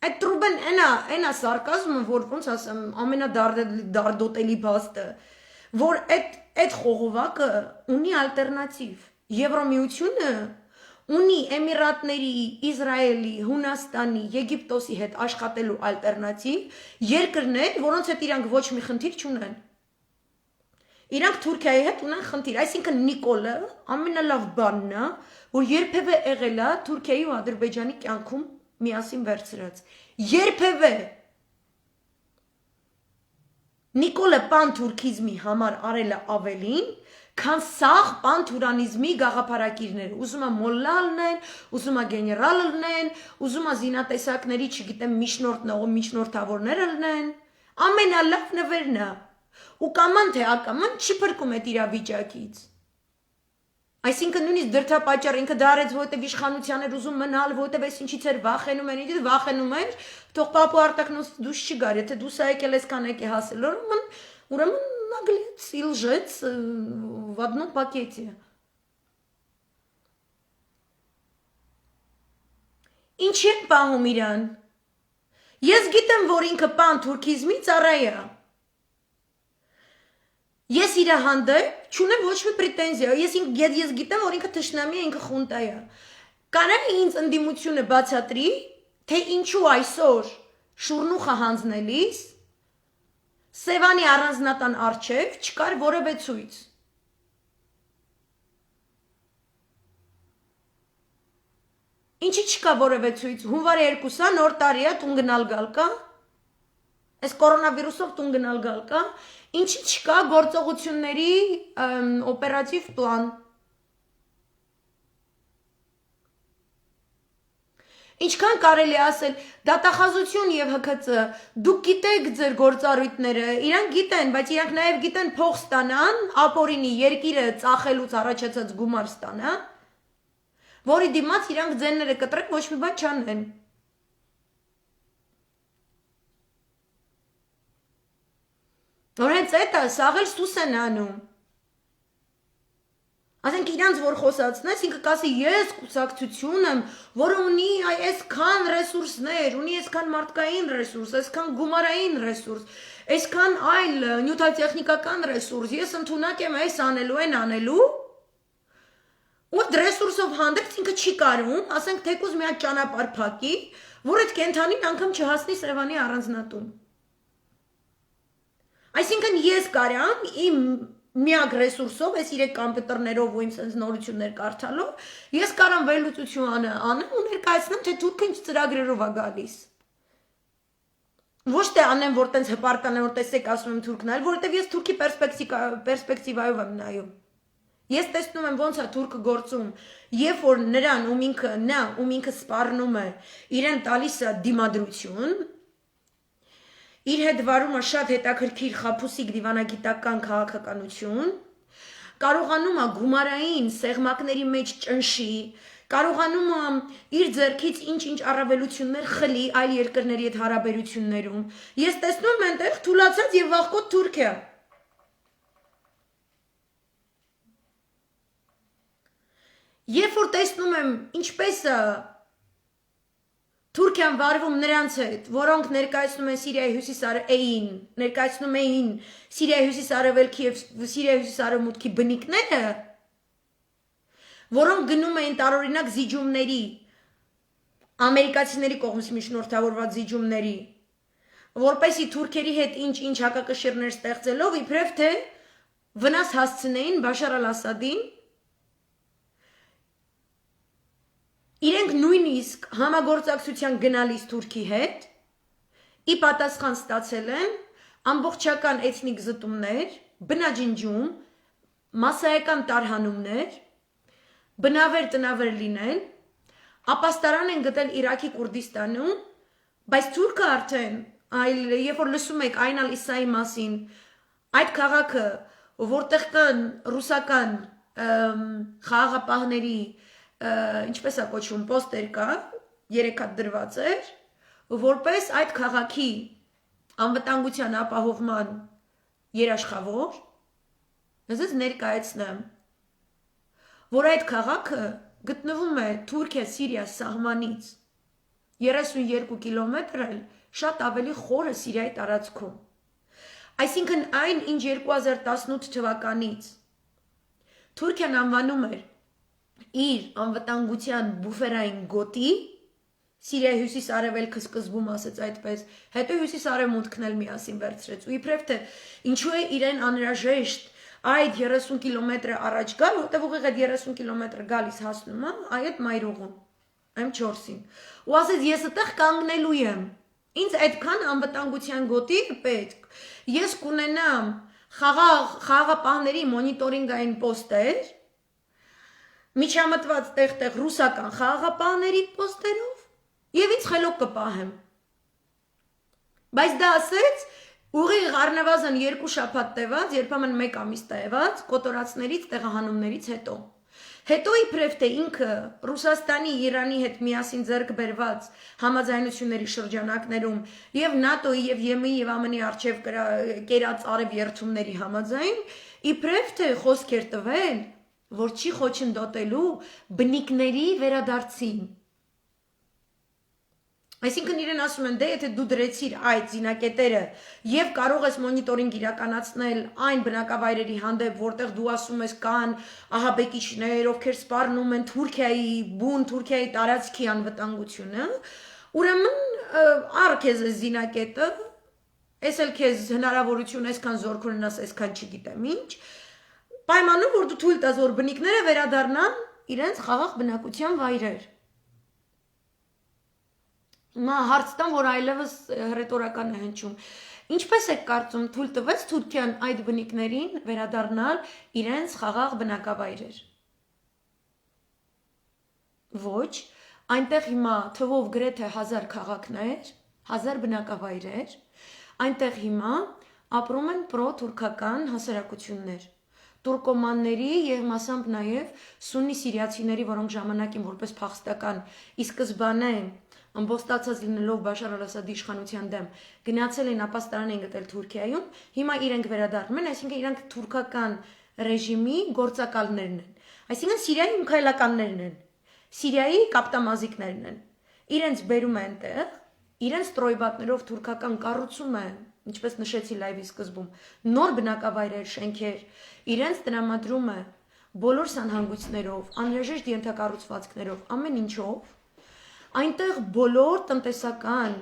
Այդ տրուբեն այնա սարկազմը, որ ոնց ասեմ, ամենադարդոտելի բաստը, որ այդ խողովակը ունի ալտերնատիվ։ Եվրոմիությունը ունի Էմիրատների, Իսրայելի, Հունաստանի, Եգիպտոսի հետ աշխատելու ալտերնատիվ երկրներ, որոնց հետ իրանք ոչ մի խնդիր չունեն։ Իրանք Թուրքիայի հետ ունեն խնդիր, այսինքն Նիկոլը ամենալավ բանն է, որ երբևէ եղել է Թուրքիայի ու Ադրբեջանի կյանքում միասին վերցրած։ Երբևէ Նիկոլը պանթուրքիզմի համար արել է ավելին, քան սաղ պանթուրանիզմի գաղափարակիրները։ Ուզում է մոլլա լնեն, ուզում է գեներալ լնեն, ուզում է զինատեսակների, չգիտեմ, միջնորդավորները լնեն։ Ամենալավ նվերն է։ Ու կաման թե ակաման չի փրկում այդ իրավիճակից։ Այսինքն նույնիսկ դրդապատճառ ինքը դարեց, որովհետև իշխանության էր ուզում մնալ, որովհետև այս ինչից էր վախենում են, ինչ վախենում էր, թող պապու արտակնոց դուս չգար, եթե դուս ա եկել այսքան եկե հասել, ուրեմն наглец и лжец в одном пакете. Ինչ են պահում իրան։ Ես գիտեմ, որ ինքը պան թուրքիզմի ծառայ է։ Ես իր հանդեպ չունեմ ոչ մի պրետենզիա, ես գիտեմ, որ ինքը թշնամի է, ինքը խունտա է։ Կարա ինձ ընդդիմությունը բացատրի, թե ինչու այսօր շուրնուխը հանձնելիս Սևանի առանձնատան առջև չկար որևէ ցույց։ Ինչի չկա որևէ ցույց։ Հունվարի 2-ը նոր տարի է, տուն գնալ գալ կա։ Այս կորոնավիրուսով տուն գնալ գալ կա։ Ինչի չկա գործողությունների օպերատիվ պլան։ Ինչքան կարելի ասել, դատախազություն եւ ՀՔԾ, դուք գիտեք ձեր գործառույթները, իրանք գիտեն, բայց իրանք նաեւ գիտեն փող ստանան, ապօրինի երկիրը ծախելուց առաջացած գումար ստանա, որի դիմաց իրանք ձենները կտրեն, ոչ մի բան չանեն։ Որ հենց էտա սաղ էլ սուս են անում։ Ասենք իրանց որ խոսացնես, ինքը կասի ես կուսակցություն եմ, որը ունի այսքան ռեսուրսներ, ունի այսքան մարդկային ռեսուրս, այսքան գումարային ռեսուրս, այսքան այլ նյութատեխնիկական ռեսուրս, ես ընդունակ եմ այս անելու, այն անելու, ու ռեսուրսով հանդերձ ինքը չի կարում, ասենք թեկուզ մի հատ ճանապարհ փակի, որ այդ կենթանին անգամ չհասնի Սևանի առանձնատուն։ Այսինքն ես կարամ իմ միակ ռեսուրսով, այս 3 կոմպյուտերներով ու իմ sense նորություններ կարդալով, ես կարամ վերլուծություն անեմ ու ներկայացնեմ, թե թուրքը ինչ ծրագրերով է գալիս։ Ոչ թե անեմ, որ տենց հպարտանեմ, որ տեսեք ասում եմ թուրքն այլ, որովհետև ես թուրքի պերսպեկտիվայով եմ նայում։ Ես տեսնում եմ ոնց է թուրքը գործում, երբ որ նրան ում ինքը սպառնում է, իրեն տալիս է դիմադրություն, իր հետ վարում է շատ հետաքրքիր խաբուսիկ դիվանագիտական քաղաքականություն, կարողանում է գումարային սեղմակների մեջ ճնշի, կարողանում է իր ձեռքից ինչ-ինչ առավելություններ խլի այլ երկրների հետ հարաբերություններում։ Ես տեսնում եմ այնտեղ թուլացած եւ վախկոտ Թուրքիա։ Երբ որ տեսնում եմ ինչպես է Թուրքիան վարվում նրանց հետ, որոնք ներկայացնում են Սիրիայի ներկայացնում էին Սիրիայի հյուսիս-արևելքի եւ Սիրիայի հյուսիս-արևմուտքի բնիկները, որոնք գնում էին տարօրինակ զիջումների, ամերիկացիների կողմից միջնորդավորված զիջումների, որպեսի թուրքերի հետ ինչ-ինչ հակակշիռներ ստեղծելով իբրև թե վնաս հասցնեին Բաշար al-Ասադին, իրենք նույնիսկ համագործակցության գնալիս Թուրքի հետ ի պատասխան ստացել են ամբողջական էթնիկ զտումներ, բնաջնջում, մասսայական տարհանումներ, բնավեր տնավեր լինել, ապաստարան են գտել Իրաքի Կուրդիստանում, բայց թուրքը արդեն, երբ որ լսում եք Այն ալ-Իսայի մասին, այդ քաղաքը, որտեղ կան ռուսական խաղաղապահների ինչպես է կոչվում պոստեր կա, 3 հատ դրված էր, որպես այդ քաղաքի անվտանգության ապահովման երաշխավոր, ես ներկայացնեմ, որ այդ քաղաքը գտնվում է Թուրքիա-Սիրիա սահմանից 32 կիլոմետր էլ շատ ավելի խորը Սիրիայի տարածքում։ Այսինքն այն, ինչ 2018 թվականից Թուրքիան անվանում էր իր անվտանգության բուֆերային գոտի, Սիրիայի հյուսիս-արևելքը սկզբում ասեց այդպես, հետո հյուսիս-արևմուտքն էլ միասին վերցրեց, ու իբրև թե ինչու է իրեն անհրաժեշտ այդ 30 կիլոմետրը առաջ գալ, որտեղ ուղիղ այդ 30 կիլոմետր գալիս հասնում է այդ մայրուղուն, M4-ին, ու ասեց ես այդտեղ կանգնելու եմ, ինձ այդքան անվտանգության գոտի պետք, ես կունենամ խաղաղապահների մոնիտորինգային պոստեր, միջամտված տեղ-տեղ ռուսական խաղաղապահների պոստերով եւ ինձ խելոք կպահեմ։ Բայց դա ասեց ուղիղ առնվազն 2 շաբաթ տևած, երբեմն 1 ամիս տևած կոտորածներից, տեղահանումներից հետո։ Հետո իբրև թե ինքը Ռուսաստանի, Իրանի հետ միասին ձեռք բերված համաձայնությունների շրջանակներում եւ ՆԱՏՕ-ի եւ ԵՄ-ի եւ ԱՄՆ-ի արչեւ կերած արև երթումների համաձայն իբրև թե խոսք էր տվել, որ չի խոչընդոտելու բնիկների վերադարձին։ Այսինքն իրեն ասում են, դե եթե դու դրեցիր այդ զինակետերը եւ կարող ես մոնիտորինգ իրականացնել այն բնակավայրերի հանդեպ, որտեղ դու ասում ես կան ահաբեկիչներ, ովքեր սպառնում են Թուրքիայի բուն, Թուրքիայի տարածքի անվտանգությունը, ուրեմն առ քեզ զինակետը, ես էլ քեզ հնարավորություն այսքան զորք ունենաս, այսքան չգիտեմ ինչ, պայմանով որ դու թույլ տաս, որ բնիկները վերադառնան իրենց խաղաղ բնակության վայրեր։ Նա հարց տան, որ այլևս հռետորական է հնչում։ Ինչպես եք կարծում, թույլ տվեց Թուրքիան այդ բնիկներին վերադառնալ իրենց խաղաղ բնակավայրեր։ Ոչ, այնտեղ հիմա թվով գրեթե 1000 քաղաքներ, 1000 բնակավայրեր, այնտեղ հիմա ապրում են պրո-թուրքական հասարակություններ։ Տուրկոմանների եւ մասամբ նաեւ սուննի սիրիացիների, որոնք ժամանակին որպես փախստական ի սկզբանե ամբողջացած լինելով Բաշար al-Ասադի իշխանության դեմ գնացել են ապաստարան են գտել Թուրքիայում, հիմա իրենք վերադառնում են, այսինքն իրանք թուրքական ռեժիմի գործակալներն են։ Այսինքն Սիրիայի մքայլականներն են, Սիրիայի կապտամազիկներն են։ Իրենց բերում են այնտեղ, իրենց տրոյբատներով թուրքական կառուցում են, ինչպես նշեցի լայվի սկզբում, նոր բնակավայրեր, շենքեր, իրենց տրամադրում է բոլոր սանհանգույցներով, անհրաժեշտ ենթակառուցվածքներով, ամեն ինչով, այնտեղ բոլոր տնտեսական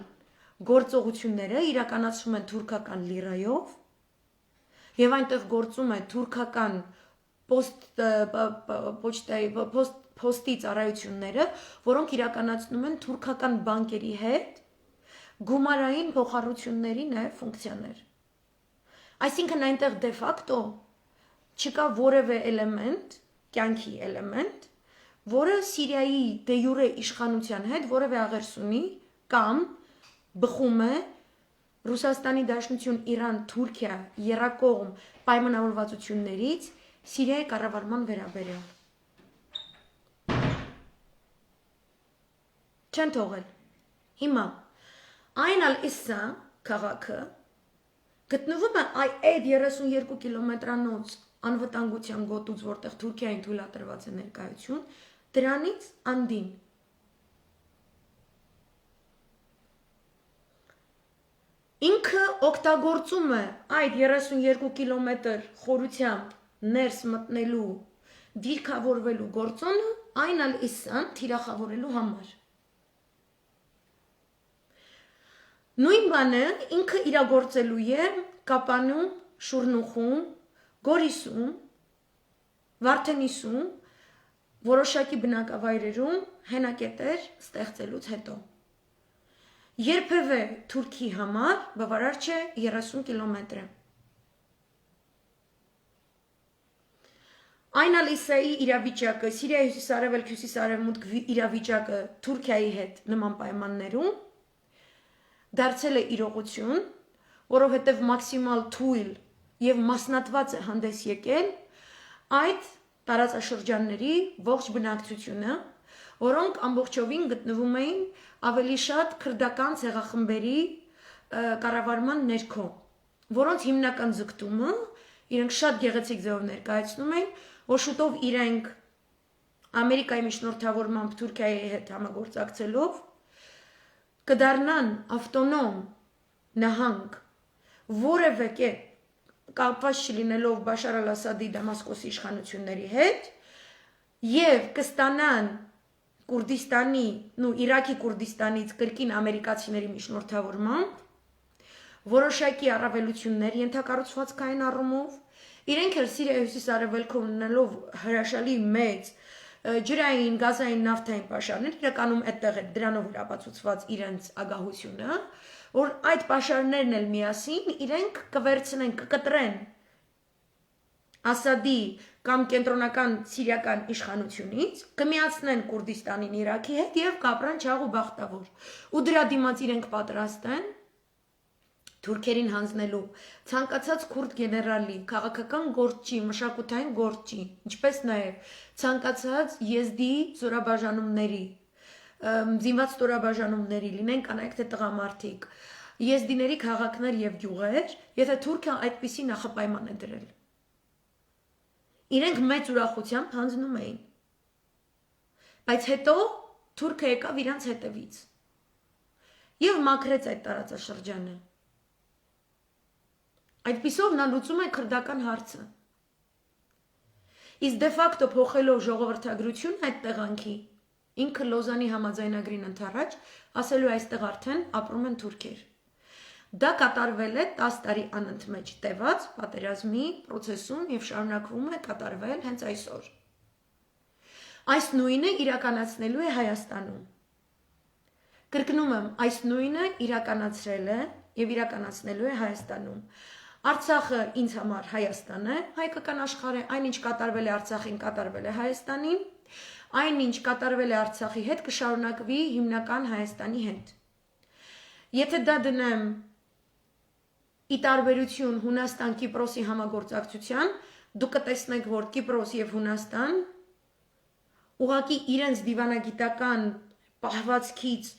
գործողությունները իրականացվում են թուրքական լիրայով եւ այնտեղ գործում է թուրքական պոստի ծառայությունները, որոնք իրականացնում են թուրքական բանկերի հետ գումարային փոխառությունների նաեւ ֆունկցիաներ։ Այսինքն այնտեղ դե ֆակտո չկա որևէ էլեմենտ, կյանքի էլեմենտ, որը Սիրիայի դե յուրե իշխանության հետ որևէ աղերս ունի կամ բխում է Ռուսաստանի Դաշնություն, Իրան, Թուրքիա եռակողմ պայմանավորվածություններից Սիրիայի կառավարման վերաբերյալ։ Չեն թողել։ Հիմա Այն al-Issa քաղաքը գտնվում է այդ 32 կիլոմետրանոց անվտանգության գոտուց, որտեղ Թուրքիային թույլատրված է ներկայություն, դրանից անդին։ Ինքը օգտագործում է այդ 32 կիլոմետր խորությամբ ներս մտնելու, դիրքավորվելու գործոնը Այն al-Issան թիրախավորելու համար։ Նույն բանը ինքը իրագործելու է Կապանում, Շուրնուխում, Գորիսում, Վարդենիսում, որոշակի բնակավայրերում հենակետեր ստեղծելուց հետո։ Երբևէ Թուրքի համար բավարար չէ 30 կիլոմետրը։ Այն al-Issայի իրավիճակը, Սիրիայի հյուսիսարևելք, հյուսիսարևմուտք իրավիճակը Թուրքիայի հետ նման պայմաններում դարձել է իրողություն, որովհետև մաքսիմալ թույլ եւ մասնատված է հանդես եկել այդ տարածաշրջանների ողջ բնակչությունը, որոնք ամբողջովին գտնվում էին ավելի շատ քրդական ցեղախմբերի կառավարման ներքո, որոնց հիմնական ձգտումը իրենք շատ գեղեցիկ ձևով ներկայացնում են, որ շուտով իրենք Ամերիկայի միջնորդավորմամբ Թուրքիայի հետ համագործակցելով կդառնան ավտոնոմ նահանգ, որևէ կերպ կապված չլինելով Բաշար al-Ասադի Դամասկոսի իշխանությունների հետ եւ կստանան Կուրդիստանի, Իրաքի Կուրդիստանից կրկին ամերիկացիների միջնորդավորմամբ որոշակի առավելություններ ենթակառուցվածքային առումով, իրենք էլ Սիրիայի հյուսիսարևելքում ունենալով հրաշալի մեծ ջրային, գազային, նավթային պաշարներ, իրականում այդտեղ է դրանով ապացուցված իրենց ագահությունը, որ այդ պաշարներն էլ միասին իրենք կվերցնեն, կկտրեն Ասադի կամ կենտրոնական սիրիական իշխանությունից, կմիացնեն Կուրդիստանին Իրաքի հետ եւ կապրան չաղ ու բախտավոր։ Ու դրա դիմաց իրենք պատրաստ են Թուրքերին հանձնելու ցանկացած քուրդ գեներալի, քաղաքական գործի, մշակութային գործի, ինչպես նաև ցանկացած եզդի զորաբաժանումների, զինված ստորաբաժանումների, լինեն կանայք թե տղամարդիկ, եզդիների քաղաքներ եւ գյուղեր, եթե Թուրքիան այդպիսի նախապայման է դրել։ Իրենք մեծ ուրախությամբ հանձնում էին։ Բայց հետո Թուրքը եկավ իրանց հետևից եւ մաքրեց այդ տարածաշրջանը։ Այդպիսով նա լուծում է քրդական հարցը։ Իսկ դե ֆակտո փոխելով ժողովրդագրություն այդ տեղանքի, ինքը Լոզանի համաձայնագրին ընդառաջ, ասելու այստեղ արդեն ապրում են թուրքեր։ Դա կատարվել է 10 տարի անընդմեջ տևած պատերազմի process-ում եւ շարունակվում է կատարվել հենց այսօր։ Այս նույնը իրականացնելու է Հայաստանում։ Կրկնում եմ, այս նույնը իրականացրել է եւ իրականացնելու է Հայաստանում։ Արցախը ինձ համար Հայաստան է, հայկական աշխարհ է, այնինչ կատարվել է Արցախին, կատարվել է Հայաստանին, այնինչ կատարվել է Արցախի հետ, կշարունակվի հիմնական Հայաստանի հետ։ Եթե դա դնեմ ի տարբերություն Հունաստան-Կիպրոսի համագործակցության, դուք կտեսնեք, որ Կիպրոս եւ Հունաստան ուղղակի իրենց դիվանագիտական պահվածքից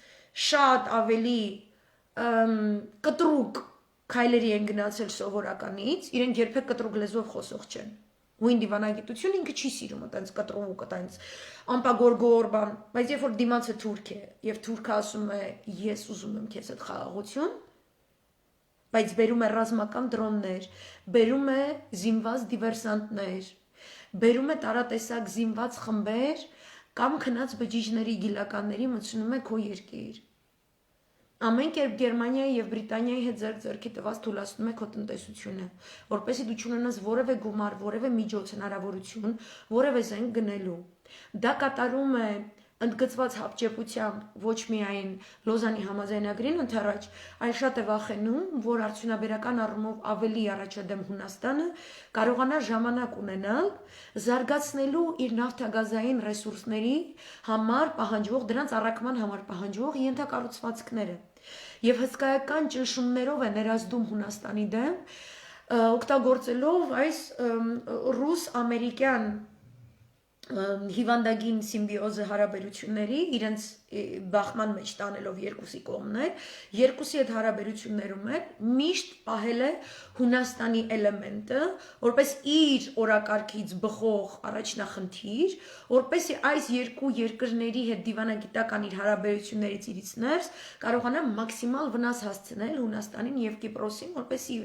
շատ ավելի կտրուկ քայլերի են գնացել սովորականից, իրենք երբեք կտրուկ լեզվով խոսող չեն։ Հույն դիվանագիտություն ինքը չի սիրում այտենց կտրուկ, այտենց ամպագորգոր բան, բայց երբ որ դիմացը թուրք է, եւ թուրքը ասում է ես ուզում եմ քեզ այդ խաղաղություն, բայց բերում է ռազմական դրոններ, բերում է զինված դիվերսանտներ, բերում է տարատեսակ զինված խմբեր կամ քնած բջիջների գիլականների մտցնում է քո երկիր։ Ամեն կերպ Գերմանիայի եւ Բրիտանիայի հետ ձեռքի տված թույլատնում է քո տնտեսությունը, որպեսզի դու չունենաս որևէ գումար, որևէ միջոց հնարավորություն, որևէ զենք գնելու։ Դա կատարում է ընդգծված հապճեպությամբ ոչ միայն Լոզանի համաձայնագրին ընդառաջ, այլ շատ է վախենում, որ արդյունաբերական առումով ավելի առաջադեմ Հունաստանը կարողանա ժամանակ ունենալ զարգացնելու իր նավթագազային ռեսուրսների համար պահանջվող, դրանց առաքման համար պահանջվող ենթակառուցվածքները եւ հսկայական ճնշումներով է ներազդում Հունաստանի դեմ, օգտագործելով այս ռուս-ամերիկյան հիվանդագին սիմբիոզը հարաբերությունների իրենց բախման մեջ տանելով երկուսի կողմներ, երկուսի այդ հարաբերություններում էլ միշտ պահել է Հունաստանի էլեմենտը, որպես իր օրակարգից բխող առաջնախնդիր, որպեսզի այս երկու երկրների հետ դիվանագիտական իր հարաբերություններից իրից ներս կարողանա մաքսիմալ վնաս հասցնել Հունաստանին եւ Կիպրոսին, որպեսզի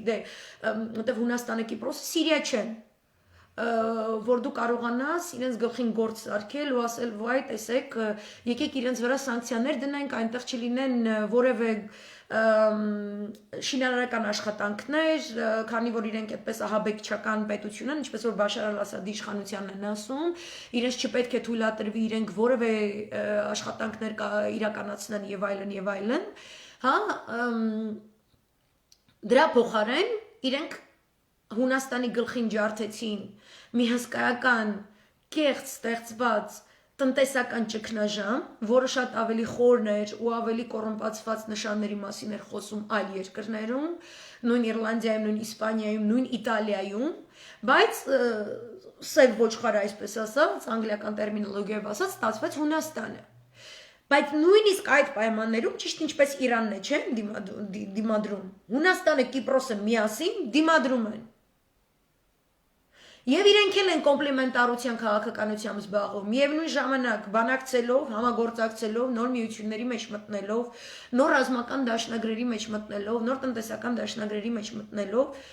որտեղ Հունաստանը Կիպրոսը Սիրիա չեն, որ դու կարողանաս իրենց գլխին գործ սարքել ու ասել վայ տեսեք եկեք իրենց վրա սանկցիաներ դնենք այնտեղ չլինեն որևէ շինարարական աշխատանքներ, քանի որ իրենք այդպես ահաբեկչական պետություն են, ինչպես որ Բաշար al-Ասադի իշխանությանն են ասում, իրենց չպետք է թույլատրվի իրենք որևէ աշխատանքներ իրականացնեն եւ այլն, հա, դրա փոխարեն իրենք Հունաստանի գլխին ջարդեցին մի հսկայական կեղծ ստեղծված տնտեսական ճգնաժամ, որը շատ ավելի խորն էր ու ավելի կոռումպացված նշանների մասին էր խոսում այլ երկրներում, նույն Իռլանդիայում, նույն Իսպանիայում, նույն Իտալիայում, բայց սև ոչխարը այսպես ասած, անգլիական տերմինոլոգիայով ասած, ստացվեց Հունաստանը։ Բայց նույնիսկ այդ պայմաններում, ճիշտ ինչպես Իրանն է, չէ՞, դիմադրում, Հունաստանը, Կիպրոսը միասին դիմադրում են։ Եվ իրենք էլ են կոմպլեմենտարության քաղաքականությամբ զբաղվում, միևնույն ժամանակ բանակցելով, համագործակցելով, նոր միությունների մեջ մտնելով, նոր ռազմական դաշնագրերի մեջ մտնելով, նոր տնտեսական դաշնագրերի մեջ մտնելով,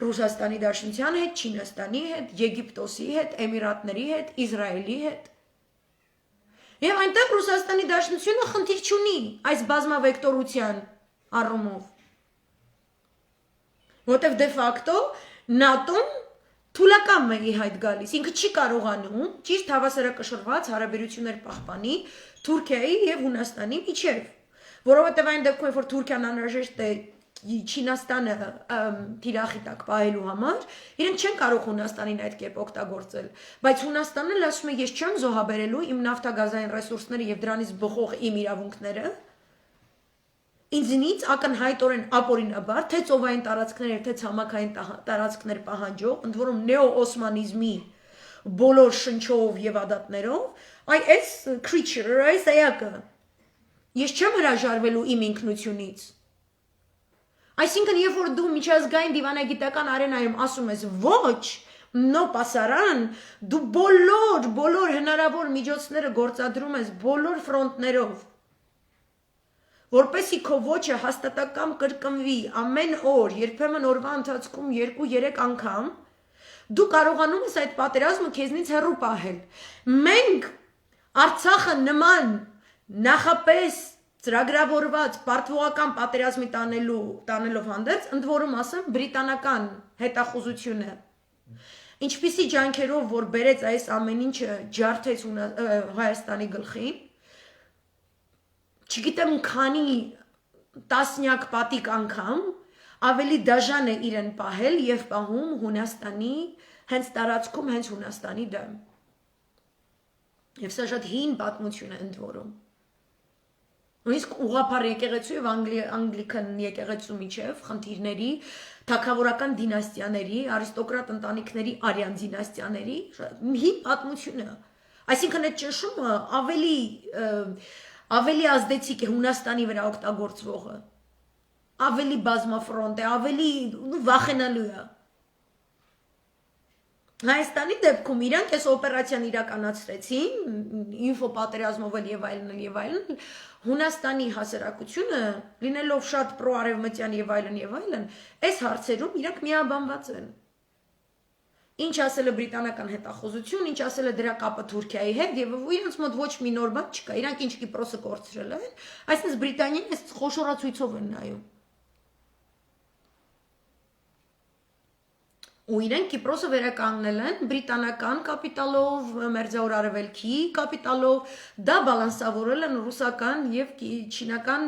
Ռուսաստանի Դաշնության հետ, Չինաստանի հետ, Եգիպտոսի հետ, Էմիրատների հետ, Իսրայելի հետ։ Եվ այնտեղ Ռուսաստանի Դաշնությունը խնդիր չունի այս բազմավեկտորության առումով, որտեղ դե ֆակտո ՆԱՏՕ-ն թուլակամ է ի հայտ գալիս, ինքը չի կարողանում ճիշտ հավասարակշռված հարաբերություններ պահպանի Թուրքիայի եւ Հունաստանի միջեւ, որովհետեւ այն դեպքում, որ Թուրքիան անհրաժեշտ է Չինաստանը թիրախի տակ պահելու համար, իրենք չեն կարող Հունաստանին այդ կերպ օգտագործել, բայց Հունաստանն էլ ասում է ես չեմ զոհաբերելու իմ նավթագազային ռեսուրսները եւ դրանից բխող իմ իրավունքները Ինձնից ակնհայտորեն ապօրինաբար թե ծովային տարածքներ, թե ցամաքային տարածքներ պահանջող, ընդ որում նեո-օսմանիզմի բոլոր շնչով եւ ադատներով, այս creature, այս էակը ես չեմ հրաժարվելու իմ ինքնությունից։ Այսինքն, երբ որ դու միջազգային դիվանագիտական արենայում ասում ես ոչ, նո պասարան, դու բոլոր հնարավոր միջոցները գործադրում ես բոլոր ֆրոնտներով, որպեսզի քո ոճը հաստատակամ կրկնվի ամեն օր, երբեմն օրվա ընթացքում 2-3 անգամ, դու կարողանում ես այդ պատերազմը քեզնից հեռու պահել։ Մենք Արցախը նման նախապես ծրագրավորված պարտվողական պատերազմի տանելով հանդերձ, ընդ որում ասեմ, բրիտանական հետախուզությունը ինչպիսի ջանքերով որ բերեց այս ամեն ինչը ջարդեց Հայաստանի գլխին, չգիտեմ քանի տասնյակ պատիկ անգամ ավելի դաժան է իրեն պահել եւ պահում Հունաստանի հենց տարածքում հենց Հունաստանի դեմ։ Եվ սա շատ հին պատմություն է ընդ որում։ Նույնիսկ ուղղափառ եկեղեցու եւ անգլիկան եկեղեցու միջև խնդիրների, թագավորական դինաստիաների, արիստոկրատ ընտանիքների արյան դինաստիաների հին պատմություն է։ Այսինքն այդ ճնշումը ավելի ազդեցիկ է Հունաստանի վրա օգտագործվողը, ավելի բազմաֆրոնտ է, ավելի վախենալու է։ Հայաստանի դեպքում իրանք այս օպերացիան իրականացրեցին, ինֆոպատերազմով եւ այլն, Հունաստանի հասարակությունը, լինելով շատ պրոարևմտյան եւ այլն, այս հարցերում իրանք միաբանված են։ Ինչ ասել է բրիտանական հետախուզություն, ինչ ասել է դրա կապը Թուրքիայի հետ եւ իրենց մոտ ոչ մի նոր բան չկա, իրանք ինչ Կիպրոսը կորցրել են, այսինքն Բրիտանիան այս խոշորացույցով են նայում։ Ու իրենք Կիպրոսը վերականգնել են բրիտանական կապիտալով, Մերձավոր Արևելքի կապիտալով, դա բալանսավորել են ռուսական եւ չինական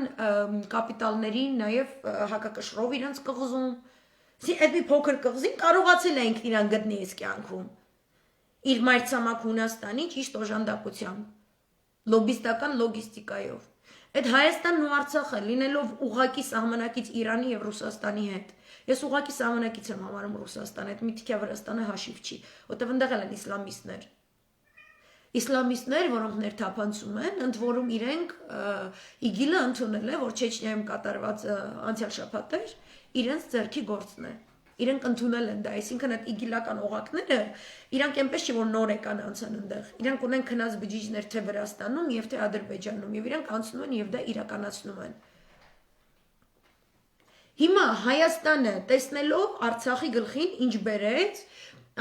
կապիտալների նաեւ հակակշռով իրենց կղզում։ Այդ մի փոքր կղզին կարողացել ենք իրան գտնի այս կյանքում։ Իր մայրցամաք Հունաստանի ճիշտ օժանդակությամբ, լոբիստական լոգիստիկայով։ Այդ Հայաստանն ու Արցախը լինելով ուղակի սահմանակից Իրանի եւ Ռուսաստանի հետ։ Ես ուղակի սահմանակից եմ համարում Ռուսաստանը, այդ միտքիա Վրաստանը հաշիվ չի, որտեղ ընդեղ են իսլամիստներ։ Իսլամիստներ, որոնք ներթափանցում են, ընդ որում իրենք ԻԳԻԼ-ը ընդունել է, որ Չեչնիայում կատարված անցյալ շաբաթ իրենց ձեռքի գործն է։ Իրենք ընդունել են դա, այսինքն այդ իգիլական օղակները, իրանք այնպես չի որ նոր եկան անցան այնտեղ։ Իրանք ունեն քնած բջիջներ թե Վրաստանում եւ թե Ադրբեջանում եւ իրանք անցնում են եւ դա իրականացնում են։ Հիմա Հայաստանը տեսնելով Արցախի գլխին ինչ բերեց,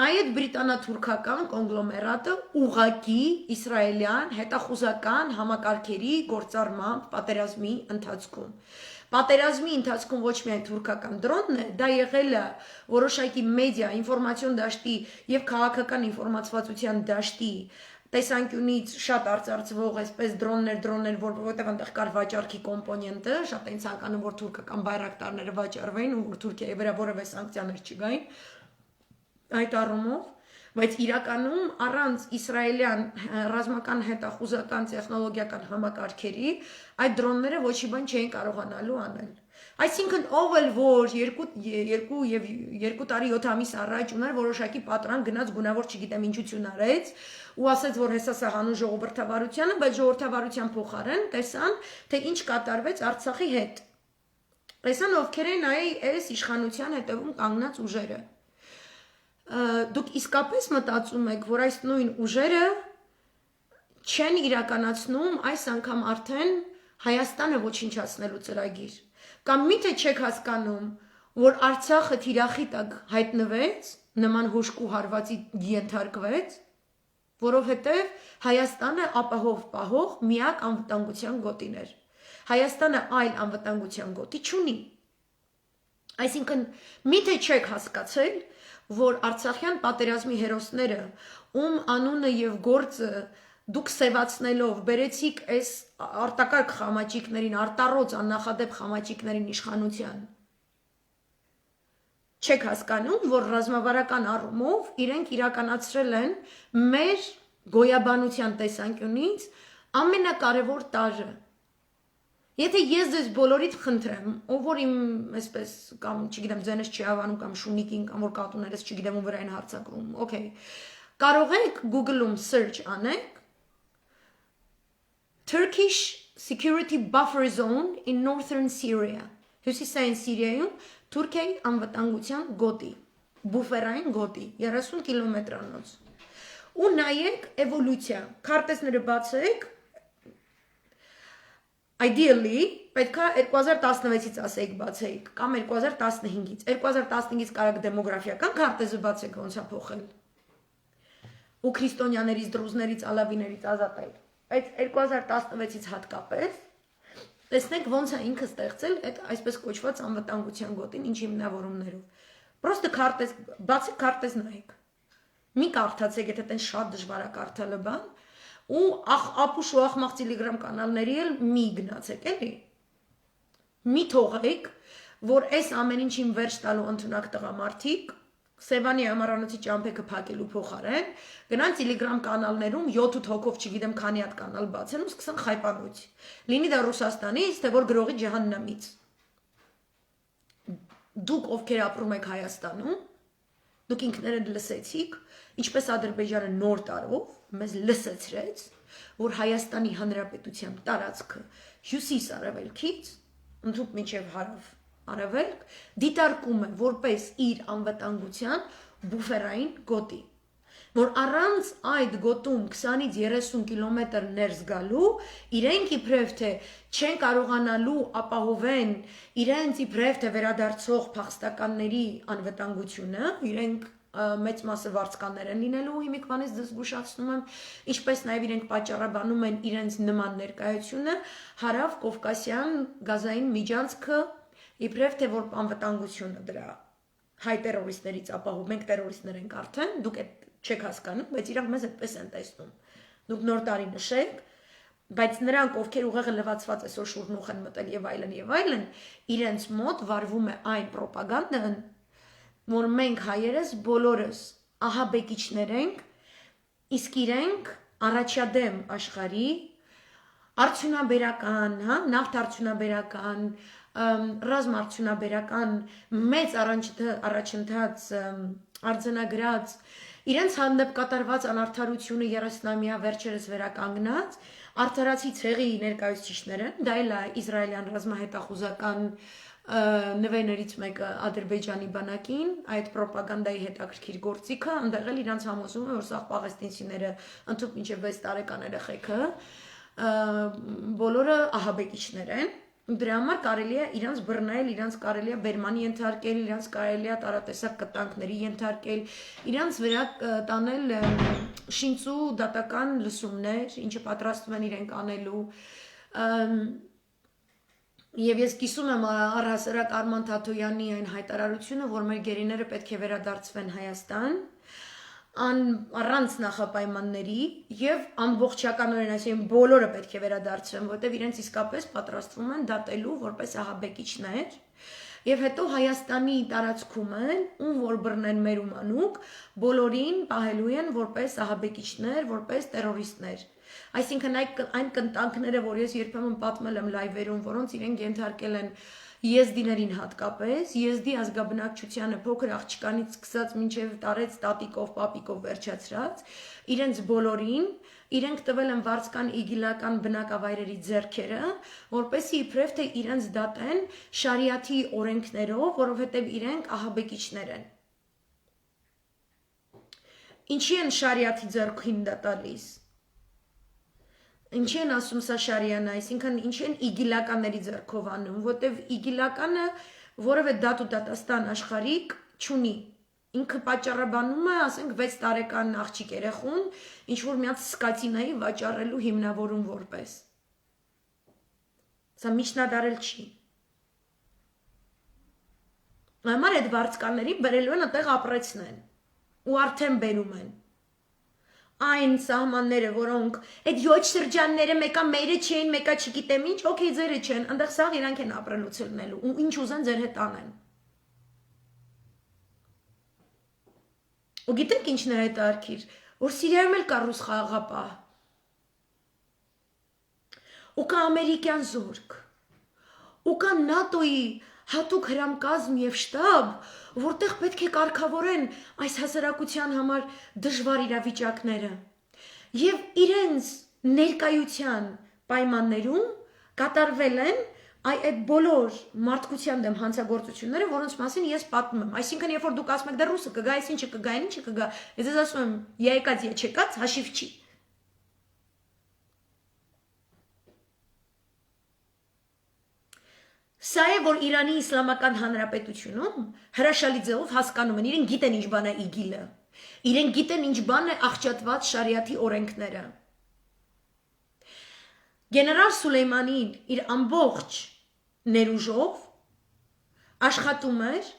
այդ բրիտանա-թուրքական կոնգլոմերատը ուղակի իսրայելյան հետախուզական համակարգերի գործարմամբ պատերազմի ընթացքում։ Պատերազմի ընթացքում ոչ միայն թուրքական դրոնն է, դա եղել է որոշակի մեդիա, ինֆորմացիոն դաշտի եւ քաղաքական ինֆորմացվածության դաշտի տեսանկյունից շատ արծարծվող այսպես դրոններ, որովհետեւ այնտեղ կար վաճառքի կոմպոնենտը, շատ են ցանկանում որ թուրքական բայրակտարները վաճառվեին ու որ Թուրքիայի վրա որևէ սանկցիաներ չգային այդ առումով, բայց իրականում առանց իսրայելյան ռազմական հետախուզական տեխնոլոգիական համակարգերի այդ դրոնները ոչի բան չէին կարողանալու անել։ Այսինքն ով էլ որ 2 տարի 7 ամիս առաջ ուներ որոշակի պատրան գնաց գունավոր չգիտեմ ինչություն արեց ու ասաց որ հեսա սա հանուն ժողովրդավարությանը, բայց ժողովրդավարության փոխարեն տեսան թե ինչ կատարվեց Արցախի հետ։ Տեսան ովքեր են այս իշխանության հետևում կանգնած ուժերը։ Դուք իսկապես մտածում եք, որ այս նույն ուժերը չեն իրականացնում այս անգամ արդեն Հայաստանը ոչնչացնելու ծրագիր։ Կամ միթե չեք հասկանում, որ Արցախը թիրախի տակ հայտնվեց, նման հուժկու հարվածի ենթարկվեց, որովհետև Հայաստանը ապահով պահող միակ անվտանգության գոտին էր։ Հայաստանը այլ անվտանգության գոտի չունի։ Այսինքն միթե չեք հասկացել, որ Արցախյան պատերազմի հերոսները, ում անունը եւ գործը դուք սևացնելով բերեցիք այս արտակարգ խամաճիկներին, արտառոց աննախադեպ խամաճիկներին իշխանության, չեք հասկանում, որ ռազմավարական առումով իրենք իրականացրել են մեր գոյաբանության տեսանկյունից ամենակարևոր տարրը։ Եթե ես ձեզ բոլորիդ խնդրեմ, ով որ իմ այսպես կամ չգիտեմ ձենս չի հավանում կամ շունիկին կամ որ կատուներս չգիտեմ ու վրա են հարցակվում, okay։ Կարող եք Google-ում search անեք Turkish security buffer zone in northern Syria։ Հյուսիսային Սիրիայում Թուրքիայի անվտանգության գոտի, բուֆերային գոտի, 30 կիլոմետրանոց։ Ու նայեք էվոլյուցիա, քարտեզները բացեք, ideally պետք է 2016-ից ասեիք բացեիք կամ 2015-ից։ 2015-ից կարող դեմոգրաֆիական քարտեզը բացեք ոնց է փոխել։ Ու քրիստոնյաներից, դրուզներից, ալավիներից ազատել։ Բայց 2016-ից հատկապես տեսնենք ոնց է ինքը ստեղծել այդ այսպես կոչված անվտանգության գոտին ինչ հիմնավորումներով։ Պրոստը քարտեզ, բացեք քարտեզ նայեք։ Մի կարդացեք, եթե տեն շատ դժվար է կարդալը բան, ու ապուշ ու ախմախ Telegram կանալների էլ մի գնացեք, էլի։ Մի թողեք, որ այս ամեն ինչին վերջ տալու ընդունակ տղամարդիկ Սևանի ամառանոցի ճամփեքը փակելու փոխարեն գնան Telegram կանալներում 7-8 հոգով չգիտեմ քանի հատ կանալ բացեն ու սկսեն խայպանոց։ Լինի դա Ռուսաստանից, թե որ գրողի ջահաննամից։ Դուք ովքեր ապրում եք Հայաստանում, դուք ինքներդ լսեցիք, ինչպես Ադրբեջանը նոր տարով մեզ լսեցրեց, որ Հայաստանի Հանրապետության տարածքը հյուսիս-արևելքից ընդհուպ մինչև հարավ արևելք դիտարկում է որպես իր անվտանգության բուֆերային գոտի, որ առանց այդ գոտում 20-ից 30 կիլոմետր ներս գալու իրենք իբրև թե չեն կարողանալու ապահովեն իրենց իբրև թե վերադարձող փախստականների անվտանգությունը, իրենք մեծ մասը վարձկաններ են լինելու հիմիկվանից դες զգուշացնում եմ, ինչպես նաև իրենք պատճառաբանում են իրենց նման ներկայությունը հարավ Կովկասյան գազային միջանցքը իբրև թե որ անվտանգությունը դրա հայ տերորիստներից ապահով, մենք տերորիստներ ենք արդեն, դուք այդ չեք հասկանում, բայց իրանք մեզ այդպես են տեսնում։ Դուք նոր տարի նշեք, բայց նրանք ովքեր ուղեղը լվացված այսօր շուրնուխ են մտել եւ այլն, իրենց մոտ վարվում է այն ռոպագանդան, որ մենք հայերս բոլորս ահաբեկիչներ ենք, իսկ իրենք առաջադեմ աշխարհի արդյունաբերական, նավթ արդյունաբերական, ռազմարդյունաբերական մեծ առաջընթաց արձանագրած իրենց հանդեպ կատարված անարդարությունը 30-ամյա վերջերս վերականգնած արդարացի ցեղի ներկայացուցիչները, դա էլ է իսրայելյան ռազմահետախուզական նվերներից մեկը Ադրբեջանի բանակին, այդ ռոպագանդայի հետաքրքիր գործիքը, այնտեղ էլ իրանց համոզում է, որ սա պաղեստինցիները ընդհանուր մինչև 6 տարեկան երեխեքը բոլորը ահաբեկիչներ են, դրա համար կարելի է իրանց բռնել, իրանց կարելի է բերմանի ենթարկել, իրանց կարելի է տարատեսակ կտանքների ենթարկել, իրանց վրա տանել շինծու դատական լսումներ, ինչը պատրաստվում են իրենք անելու, եւ ես կիսում եմ առհասարակ Արման Թաթոյանի այն հայտարարությունը, որ մեր գերիները պետք է վերադարձվեն Հայաստան, առանց նախապայմանների եւ ամբողջականորեն, այսինքն բոլորը պետք է վերադարձվեն, որտեւ իրենց իսկապես պատրաստվում են դատելու որպես ահաբեկիչներ եւ հետո Հայաստանի տարածքում են, ում որ բռնեն մեր ու մանուկ, բոլորին պահելու են որպես ահաբեկիչներ, որպես տերորիստներ։ Այսինքն այն կնտանքները, որ ես երբեմն պատմել եմ լայվերում, որոնց իրենք ենթարկել են եզդիներին հատկապես, եզդի ազգաբնակչությանը փոքր աղջկանից սկսած մինչև տարեց տատիկով, պապիկով վերջացրած, իրենց բոլորին իրենք տվել են վարձկան իգիլական բնակավայրերի ձեռքերը, որպեսզի իբրև թե իրենց դատեն շարիաթի օրենքներով, որովհետև իրենք ահաբեկիչներ են։ Ինչի են շարիաթի ձեռքին դա տալիս։ Ինչի են ասում սա շարիան, այսինքն ինչ են իգիլականների ձեռքով անում, որտեվ իգիլականը որևէ դատ ու դատաստան աշխարհիկ չունի։ Ինքը պատճառաբանում է, ասենք 6 տարեկան աղջիկ երեխուն, ինչ որ միած սկատինայի վաճառելու հիմնավորում որպես։ Սա միջնադարել չի։ Համար այդ վարձկաններին բերելու են այդտեղ ապրեցնեն ու արդեն բերում են։ Այն սահմանները, որոնք այդ յոչ շրջանները մեկա մերը չեն, մեկա չգիտեմ ինչ, օքեյ ձերը չեն, այնտեղ սաղ իրանք են ապրելուց լնելու, ու ինչ ուզեն ձեր հետ անեն։ Ու գիտեք ինչն է հետարքիր, որ Սիրիայում էլ կա ռուս խաղաղապահ, ու կա ամերիկյան զորք, ու կա ՆԱՏՕ-ի հատուկ հրամկազմ եւ շտաբ, որտեղ պետք է կարգավորեն այս հասարակության համար դժվար իրավիճակները։ Եվ իրենց ներկայության պայմաններում կատարվել են այդ բոլոր մարդկության դեմ հանցագործությունները, որոնց մասին ես պատմում եմ։ Այսինքն, երբ որ դուք ասում եք, դեռ ռուսը կգա, այսինչը կգա, ինչը կգա, ես ձեզ ասում եմ, я եկած, я չեկած, հաշիվ չի։ Սա է, որ Իրանի Իսլամական Հանրապետությունում հրաշալի ձևով հասկանում են, իրենք գիտեն ինչ բան է ԻԳԻԼ-ը, իրենք գիտեն ինչ բան է աղճատված շարիաթի օրենքները։ Գեներալ Սուլեյմանին իր ամբողջ ներուժով աշխատում էր,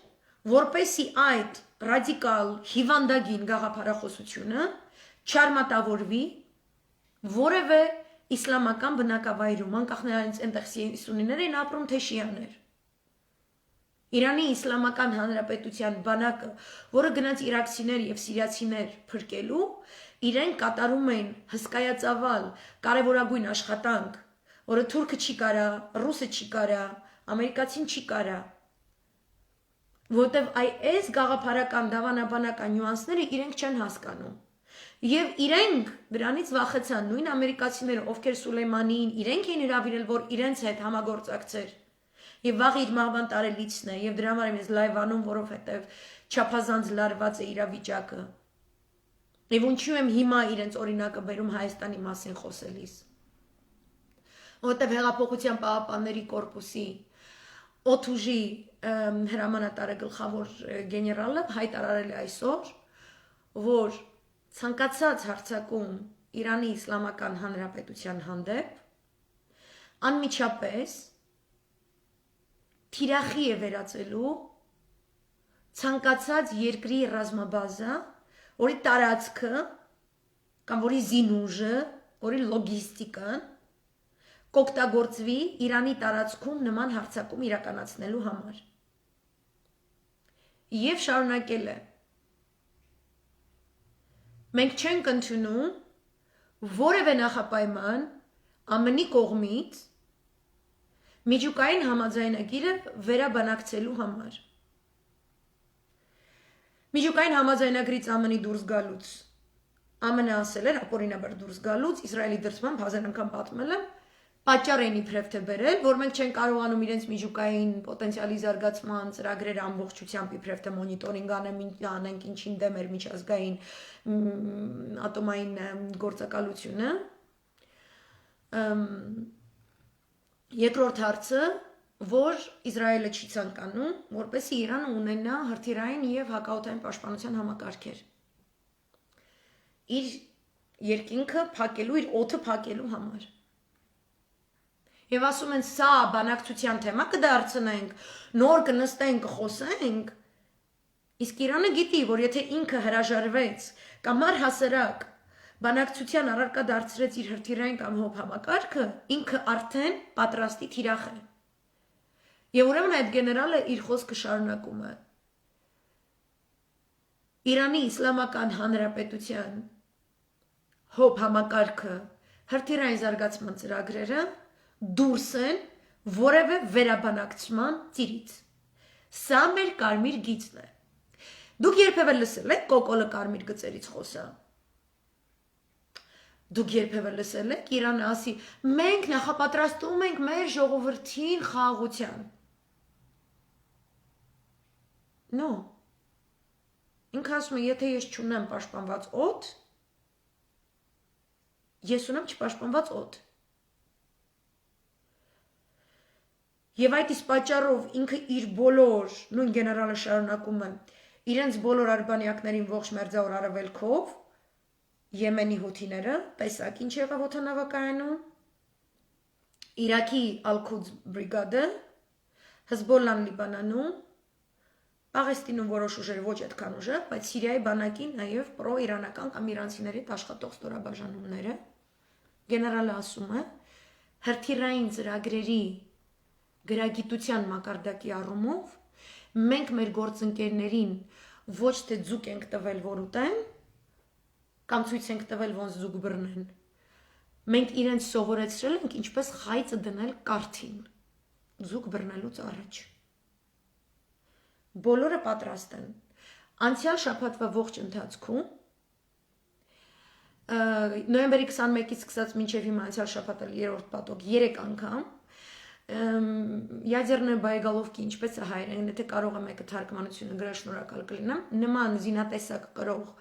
որպեսի այդ ռադիկալ հիվանդագին գաղափարախոսությունը չարմատավորվի որևէ իսլամական բնակավայրում, անկախ նրանից այնտեղ սուննիներ էին ապրում, թե շիաներ։ Իրանի Իսլամական Հանրապետության բանակը, որը գնաց իրաքցիներ եւ սիրիացիներ փրկելու, իրենք կատարում էին հսկայածավալ կարևորագույն աշխատանք, որը թուրքը չի կարա, ռուսը չի կարա, ամերիկացին չի կարա, որտեվ այս գաղափարական դավանաբանական նյուանսները իրենք չեն հասկանում։ Եվ իրենք դրանից վախեցան, նույն ամերիկացիները, ովքեր Սուլեյմանին, իրենք էին հրավիրել, որ իրենց հետ համագործակցեր։ Եվ վաղ իր մահվան տարելիցն է, եւ դրա համար եմ ես լայվ անում, որովհետեւ չափազանց լարված է իրավիճակը։ Եվ ինչու եմ հիմա իրենց օրինակը բերում Հայաստանի մասին խոսելիս։ Որտեւ հեղափոխության պահապանների կորպուսի օթուժի հրամանատարը գլխավոր գեներալը հայտարարել է այսօր, որ ցանկացած հարձակում Իրանի Իսլամական Հանրապետության հանդեպ անմիջապես թիրախի է վերածելու ցանկացած երկրի ռազմաբազա, որի տարածքը կամ որի զինուժը, որի լոգիստիկան կօգտագործվի Իրանի տարածքում նման հարձակում իրականացնելու համար։ Եվ շարունակել է. Մենք չենք ընդունում որևէ նախապայման ԱՄՆ-ի կողմից միջուկային համաձայնագիրը վերաբանակցելու համար։ Միջուկային համաձայնագրից ԱՄՆ-ի դուրս գալուց ԱՄՆ-ը ասել էր, ապօրինաբար դուրս գալուց, Իսրայելի դրսմամբ 1000 անգամ պատմել եմ, պատճառ են իբրև թե բերել, որ մենք չենք կարողանում իրենց միջուկային պոտենցիալի զարգացման ծրագրերը ամբողջությամբ իբրև թե մոնիտորինգ անենք, ինչին դեմ էր միջազգային ատոմային գործակալությունը։ Երկրորդ հարցը, որ Իսրայելը չի ցանկանում, որպեսզի Իրանը ունենա հրթիռային եւ հակաօդային պաշտպանության համակարգեր։ Իր երկինքը փակելու, իր օդը փակելու համար։ Եվ ասում են, սա բանակցության թեմա կդարձնենք, նոր կնստենք, կխոսենք, իսկ Իրանը գիտի, որ եթե ինքը հրաժարվեց կամ առհասարակ բանակցության առարկա դարձրեց իր հրթիռային կամ հոբ համակարգը, ինքը արդեն պատրաստի թիրախ է։ Եվ ուրեմն այդ գեներալը իր խոսքը շարունակում է։ Իրանի Իսլամական Հանրապետության հոբ համակարգը, հրթիռային զարգացման ծրագրերը դուրս են որևէ վերաբանակցման ծիրից։ Սա մեր կարմիր գիծն է։ Դուք երբևէ լսել եք կոկոլը կարմիր գծերից խոսա։ Դուք երբևէ լսել եք Իրանը ասի, մենք նախապատրաստում ենք մեր ժողովրդին խաղաղության։ No։ Ինքը ասում է, եթե ես չունեմ պաշտպանված օդ, ես ունեմ չպաշտպանված օդ։ Եվ այդ իսկ պատճառով ինքը իր բոլոր, նույն գեներալը շարունակում է, իրենց բոլոր արբանյակներին ողջ մերձավոր արևելքով, Եմենի հութիները, տեսակ ինչ եղավ օդանավակայանում, Իրաքի Ալ-Քուդս բրիգադը, Հզբոլլան Լիբանանում, Պաղեստինում որոշ ուժեր ոչ այդքան ուժեղ, բայց Սիրիայի բանակի նաև պրո-իրանական կամ իրանցիների աշխատող ստորաբաժանումները, գեներալը ասում է, հրթիռային ծրագրերի գրագիտության մակարդակի առումով մենք մեր գործընկերներին ոչ թե ձուկ ենք տվել, որ ուտեն, կամ ցույց ենք տվել ոնց ձուկ բռնեն։ Մենք իրենց սովորեցրել ենք ինչպես խայծը դնել կարթին։ զուգ բռնելուց առաջ։ Բոլորը պատրաստ են։ Անցյալ շաբաթվա ողջ ընթացքում նոյեմբերի 21-ից սկսած մինչև հիմա անցյալ շաբաթը 3-րդ պատոկ 3 անգամ ядерная боеголовки, ինչպես է հայերեն, եթե կարող է մեկը թարգմանությունը գրել, շնորհակալ կլինեմ, նման զինատեսակ կրող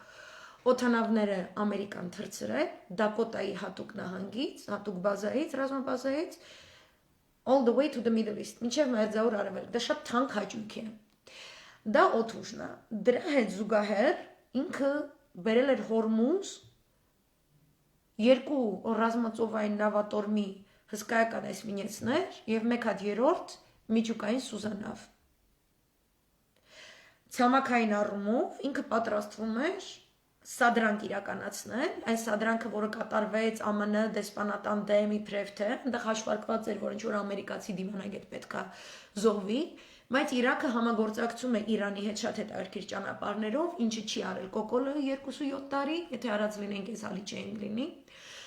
օդանավները Ամերիկան թռցրել, Դակոտայի հատուկ նահանգից, հատուկ բազայից, ռազմաբազայից, all the way to the Middle East, մինչև Մերձավոր Արևելք, դա շատ թանկ հաճույք է։ Դա օդուժն է, դրա հետ զուգահեռ ինքը բերել էր Հորմուզ 2 ռազմածովային նավատորմի հսկայական էսմինեցներ և 1 հատ երրորդ միջուկային սուզանավ։ Ցամաքային առումով ինքը պատրաստվում էր սադրանք իրականացնել, այն սադրանքը, որը կատարվեց ԱՄՆ դեսպանատան դեմ իբրև թե, այնտեղ հաշվարկված էր, որ ինչ-որ ամերիկացի դիվանագետ պետք է զոհվի, բայց Իրաքը համագործակցում է Իրանի հետ շատ հետաքրքիր ճանապարհներով, ինչը չի արել Կոկոլը 2-7 տարի, եթե արած լինենք, այս հալի չէին լինի,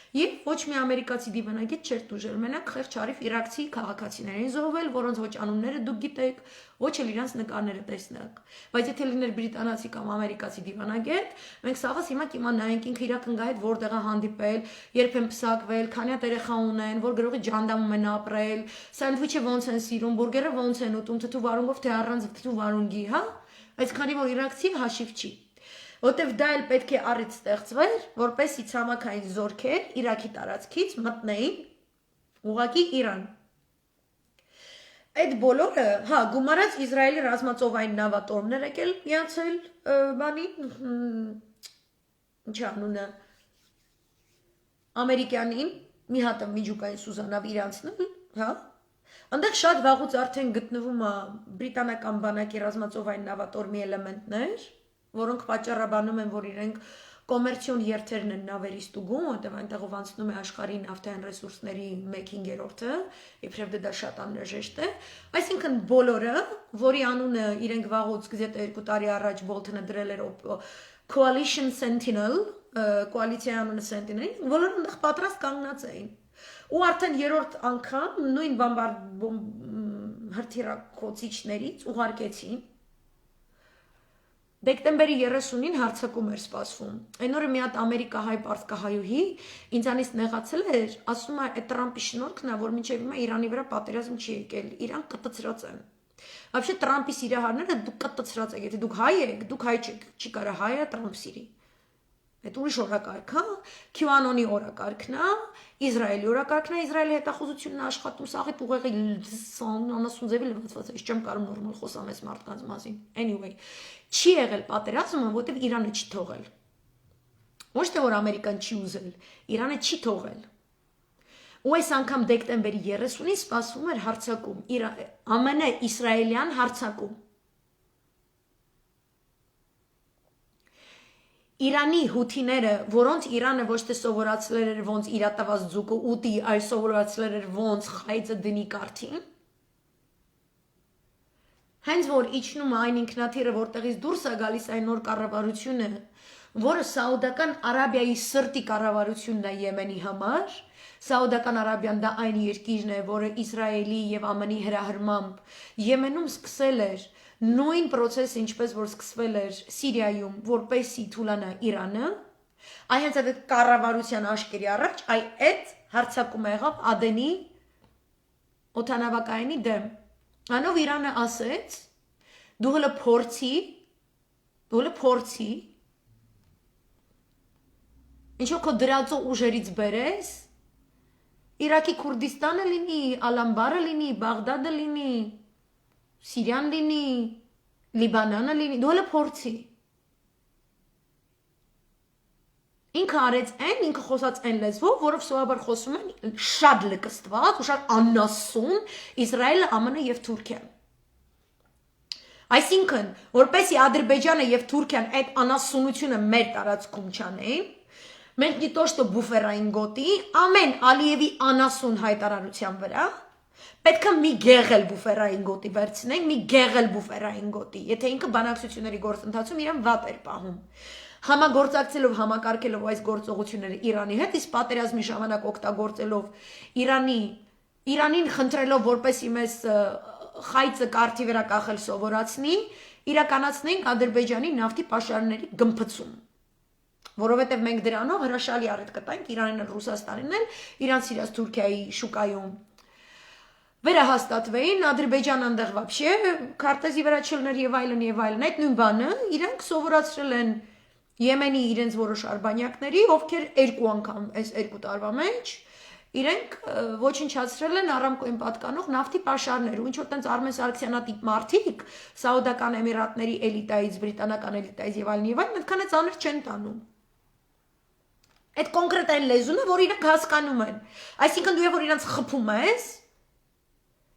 եւ ոչ մի ամերիկացի դիվանագետ չէր դուժել, մենակ խեղճ արիվ իրաքցի քաղաքացիներին զոհվել, որոնց ոչ անունները դուք գիտեք, ոչ էլ իրանց նկարները տեսնեք։ Բայց եթե լիներ բրիտանացի կամ ամերիկացի դիվանագետ, մենք սաղս հիմա կիմանայինք ինքը իր կնգա հետ որտեղ է հանդիպել, երբ են փսակվել, քանի հատ երեխա ունեն, որ գրողի ջանդամում են ապրել, սանդվիչը ոնց են սիրում, բուրգերը ոնց են ուտում, թթու վարունգով թե առանց թթու վարունգի, հա։ Այս քանի որ իրաքցի հաշիվ չի։ Որտեվ դա էլ պետք է առիթ ստեղծվեր, որպեսզի ցամաքային զորքեր Իրաքի տարածքից մտնեին ուղղակի Իրան։ Այդ բոլորը, հա, գումարած Իսրայելի ռազմածովային նավատորմներ եկել միացել բանին, ինչ անունը, ամերիկյանին, մի հատ միջուկային սուզանավ իրանցնել, հա։ Այնտեղ շատ վաղուց արդեն գտնվում է բրիտանական բանակի ռազմածովային նավատորմի էլեմենտներ, որոնք պատճառաբանում են, որ իրենք կոմերցիոն երթերն են նավերի ստուգում, որտեղ այնտեղով անցնում է աշխարհի նավթային ռեսուրսների 1/5-ը, իբրև դա շատ անհրաժեշտ է։ Այսինքն բոլորը, որի անունը իրենք վաղուց գեթե 2 տարի առաջ Բոլթոնը դրել էր Coalition Sentinel, կոալիցիայի անունը Sentinel, բոլորը այնտեղ պատրաստ կանգնած էին։ Ու արդեն երրորդ անգամ նույն հրթիռակոծիչներից ուղարկեցին Դեկտեմբերի 30-ին հարձակում էր սպասվում։ Այն օրը մի հատ ամերիկահայ պարսկահայուհի ինձանից նեղացել էր, ասում է, այդ Տրամպի շնորհքն է, որ մինչև հիմա Իրանի վրա պատերազմ չի եկել, Իրան կտցրած են։ Вообще Տրամպի սիրահարները դուք կտցրած եք, եթե դուք հայ եք, դուք հայ չեք, չի կարա հայը Տրամփ սիրի։ Այդ ուրիշ օրակարգ է, QAnon-ի օրակարգն է, Իսրայելի օրակարգն է, Իսրայելի հետախուզությունն աշխատում, սաղի ուղեղի անասուն ձևի լվացված է, ես չեմ կարող նորմալ խոսամ այս մարդկանց մասին։ Anyway, չի եղել պատերազմը, որտեղ Իրանը չի թողել։ Ոչ թե որ Ամերիկան չի ուզել, Իրանը չի թողել։ Ու այս անգամ դեկտեմբերի 30-ին սպասվում էր հարձակում, ԱՄՆ իսրայելյան հարձակում։ Իրանի հութիները, որոնց Իրանը ոչ թե սովորացրել էր ոնց իրատված ձուկը ուտի, այլ սովորացրել էր ոնց խայծը դնի կարթին, հենց որ իջնում է այն ինքնաթիռը, որտեղից դուրս է գալիս այն նոր կառավարությունը, որը Սաուդական Արաբիայի սրտի կառավարությունն է Եմենի համար, Սաուդական Արաբիան դա այն երկիրն է, որը Իսրայելի եւ ԱՄՆ-ի հրահրմամբ Եմենում սկսել էր նույն process, ինչպես որ սկսվել էր Սիրիայում, որպեսի թուլանա Իրանը, այ հենց այդ կառավարության աշկերի առաջ, այ այդ հարձակումը եղավ Ադենի օդանավակայանի դեմ։ Անով Իրանը ասեց, դու հələ փորձի, ինչու քո դրածո ուժերից բերես, Իրաքի Քուրդիստանը լինի, Ալամբարը լինի, Բաղդադը լինի, Սիրիան լինի, Լիբանանը լինի, դու հələ փորձի։ Ինքը արեց այն, ինքը խոսած այն լեզվով, որով սովորաբար խոսում են շատ լկստված ու շատ անասուն Իսրայելը, ԱՄՆ-ը եւ Թուրքիան։ Այսինքն, որպեսի Ադրբեջանը եւ Թուրքիան այդ անասունությունը մեր տարածքում չանեն, մենք не то что բուֆերային գոտի, ամեն Ալիևի անասուն հայտարարության վրա պետք է մի գեղել բուֆերային գոտի վերցնենք, մի գեղել բուֆերային գոտի, եթե ինքը բանակցությունների գործընթացում իրեն վատ էր պահում։ Համագործակցելով, համակարգելով այս գործողությունները Իրանի հետ, իսկ պատերազմի ժամանակ օգտագործելով Իրանին խնդրելով որպեսի մեզ խայծը կարգի վրա կախել սովորացնի, իրականացնենք Ադրբեջանի նավթի պաշարների գմփցում։ Որովհետև մենք դրանով հրաշալի առիթ կտանք Իրանին ու Ռուսաստանին էլ իրանց իրաց Թուրքիայի շուկայում վերահաստատվեին, Ադրբեջան այնտեղ вообще քարտեզի վրա չլներ եւ այլն եւ այլն։ Այդ նույն բանը իրանք սովորացրել են Եմենի իրենց որոշ արբանյակների, ովքեր երկու անգամ այս երկու տարվա մեջ իրենք ոչնչացրել են Արամկոին պատկանող նավթի պաշարներ, ու ինչ որ տենց Արմեն Սարգսյանատիպ մարդիկ Սաուդական Էմիրատների էլիտայից, բրիտանական էլիտայից եւ այլն, այդքան է ծանր չեն տանում։ Այդ կոնկրետ այն լեզուն է, որ իրանք հասկանում են։ Այսինքն դու որ իրանք խփում ես,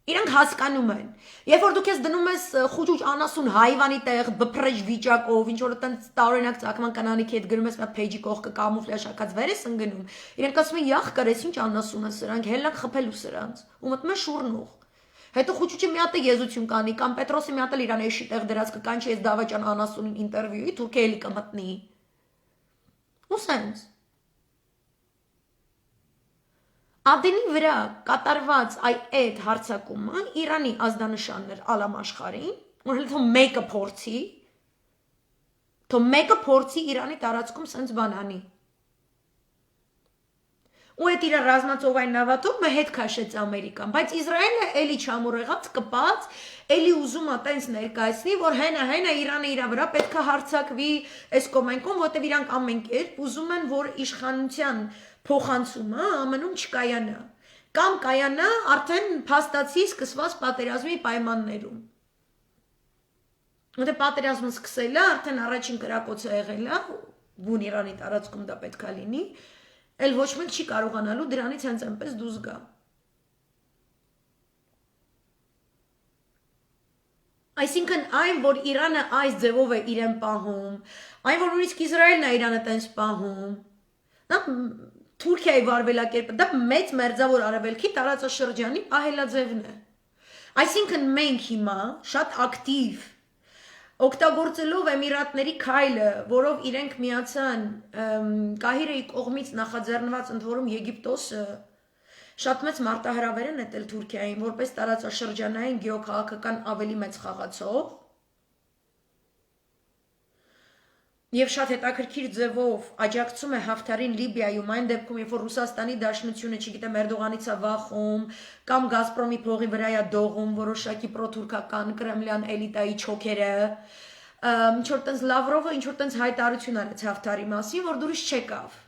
իրանք հասկանում են։ Երբ որ դու քեզ դնում ես խուճուճ անասուն հայվանի տեղ, բփրեջ վիճակով, ինչ որ տենց տարօրինակ ցակման կանանիքի հետ գրում ես մի փեյջի կողքը կամուֆլյաժ հակած վեր ես ընկնում, իրանք ասում են յախ կրես ինչ անասուն է սրանք, հելակ խփելու սրանց, ու մտնում է շուրնուղ։ Հետո խուճուճի մի հատ է եզություն կանի, կամ Պետրոսի մի հատ էլ իրան էշի տեղ դրած կկանչի ես դավաճան անասունին ինտերվյուի, Թուրքիա էլի կմտնի։ Ու սենց Ադենի վրա կատարված այդ հարցակումը Իրանի ազդանշաններ ալամ աշխարհին, որ հենց մեկը փորձի Իրանի տարածքում սենց բան անի։ Ու այդ իր ռազմածովային նավատորմը հետ քաշեց Ամերիկան, բայց Իսրայելը էլի չամուրեղած կպած, էլի ուզում է տենց ներկայացնի, որ հենա Իրանը իր վրա պետքա հարձակվի այս կոմենկում, որտեղ իրանք ամեն կերպ ուզում են, որ իշխանության փոխանցումը ԱՄՆ-ում չկայանա, կամ կայանա արդեն փաստացի սկսված պատերազմի պայմաններում։ Որտեղ պատերազմը սկսել է, արդեն առաջին կրակոցը եղել է, բուն Իրանի տարածքում դա պետքա լինի, էլ ոչ մեկ չի կարողանալու դրանից հենց այնպես դուրս գա։ Այսինքն այն, որ Իրանը այս ձևով է իրեն պահում, այն, որ նույնիսկ Իսրայելն է Իրանը տենց պահում, դա Թուրքիայի վարվելակերպը, դա մեծ մերձավոր արևելքի տարածաշրջանի պահելաձևն է։ Այսինքն մենք հիմա շատ ակտիվ օգտագործելով Էմիրատների քայլը, որով իրենք միացան Կահիրեի կողմից նախաձեռնված ընդ որում Եգիպտոսը շատ մեծ մարտահրավեր են նետել Թուրքիային, որպես տարածաշրջանային գեոքաղաքական ավելի մեծ խաղացող եւ շատ հետաքրքիր ձևով աջակցում է Հաֆթարին Լիբիայում, այն դեպքում, երբ որ Ռուսաստանի Դաշնությունը, չգիտեմ, Էրդողանից է վախում, կամ Գազպրոմի փողի վրա է դողում որոշակի պրոթուրքական կրեմլյան էլիտայի չոքերը, ինչ որ տենց Լավրովը ինչ որ տենց հայտարարություն արեց Հաֆթարի մասին, որ դուրս չեկավ։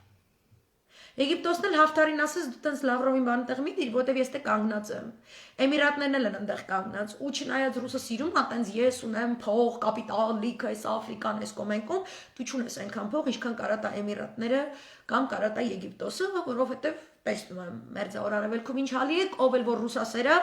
Եգիպտոսն էլ Հաֆթարին ասեց դու տենց Լավրովին բան տեղ մի դիր, որտեվ ես դե կանգնած եմ։ Էմիրատներն էլ են այնտեղ կանգնած, ու չնայած ռուսը սիրում է տենց ես ունեմ փող, կապիտալ, լիքը, այս Աֆրիկան, այս կոմենկում, դու չունես այնքան փող, ինչքան կարա տա Էմիրատները կամ կարա տա Եգիպտոսը, որովհետև տեսնում եմ Մերձավոր Արևելքում ինչ հալի է, ով էլ որ ռուսասերը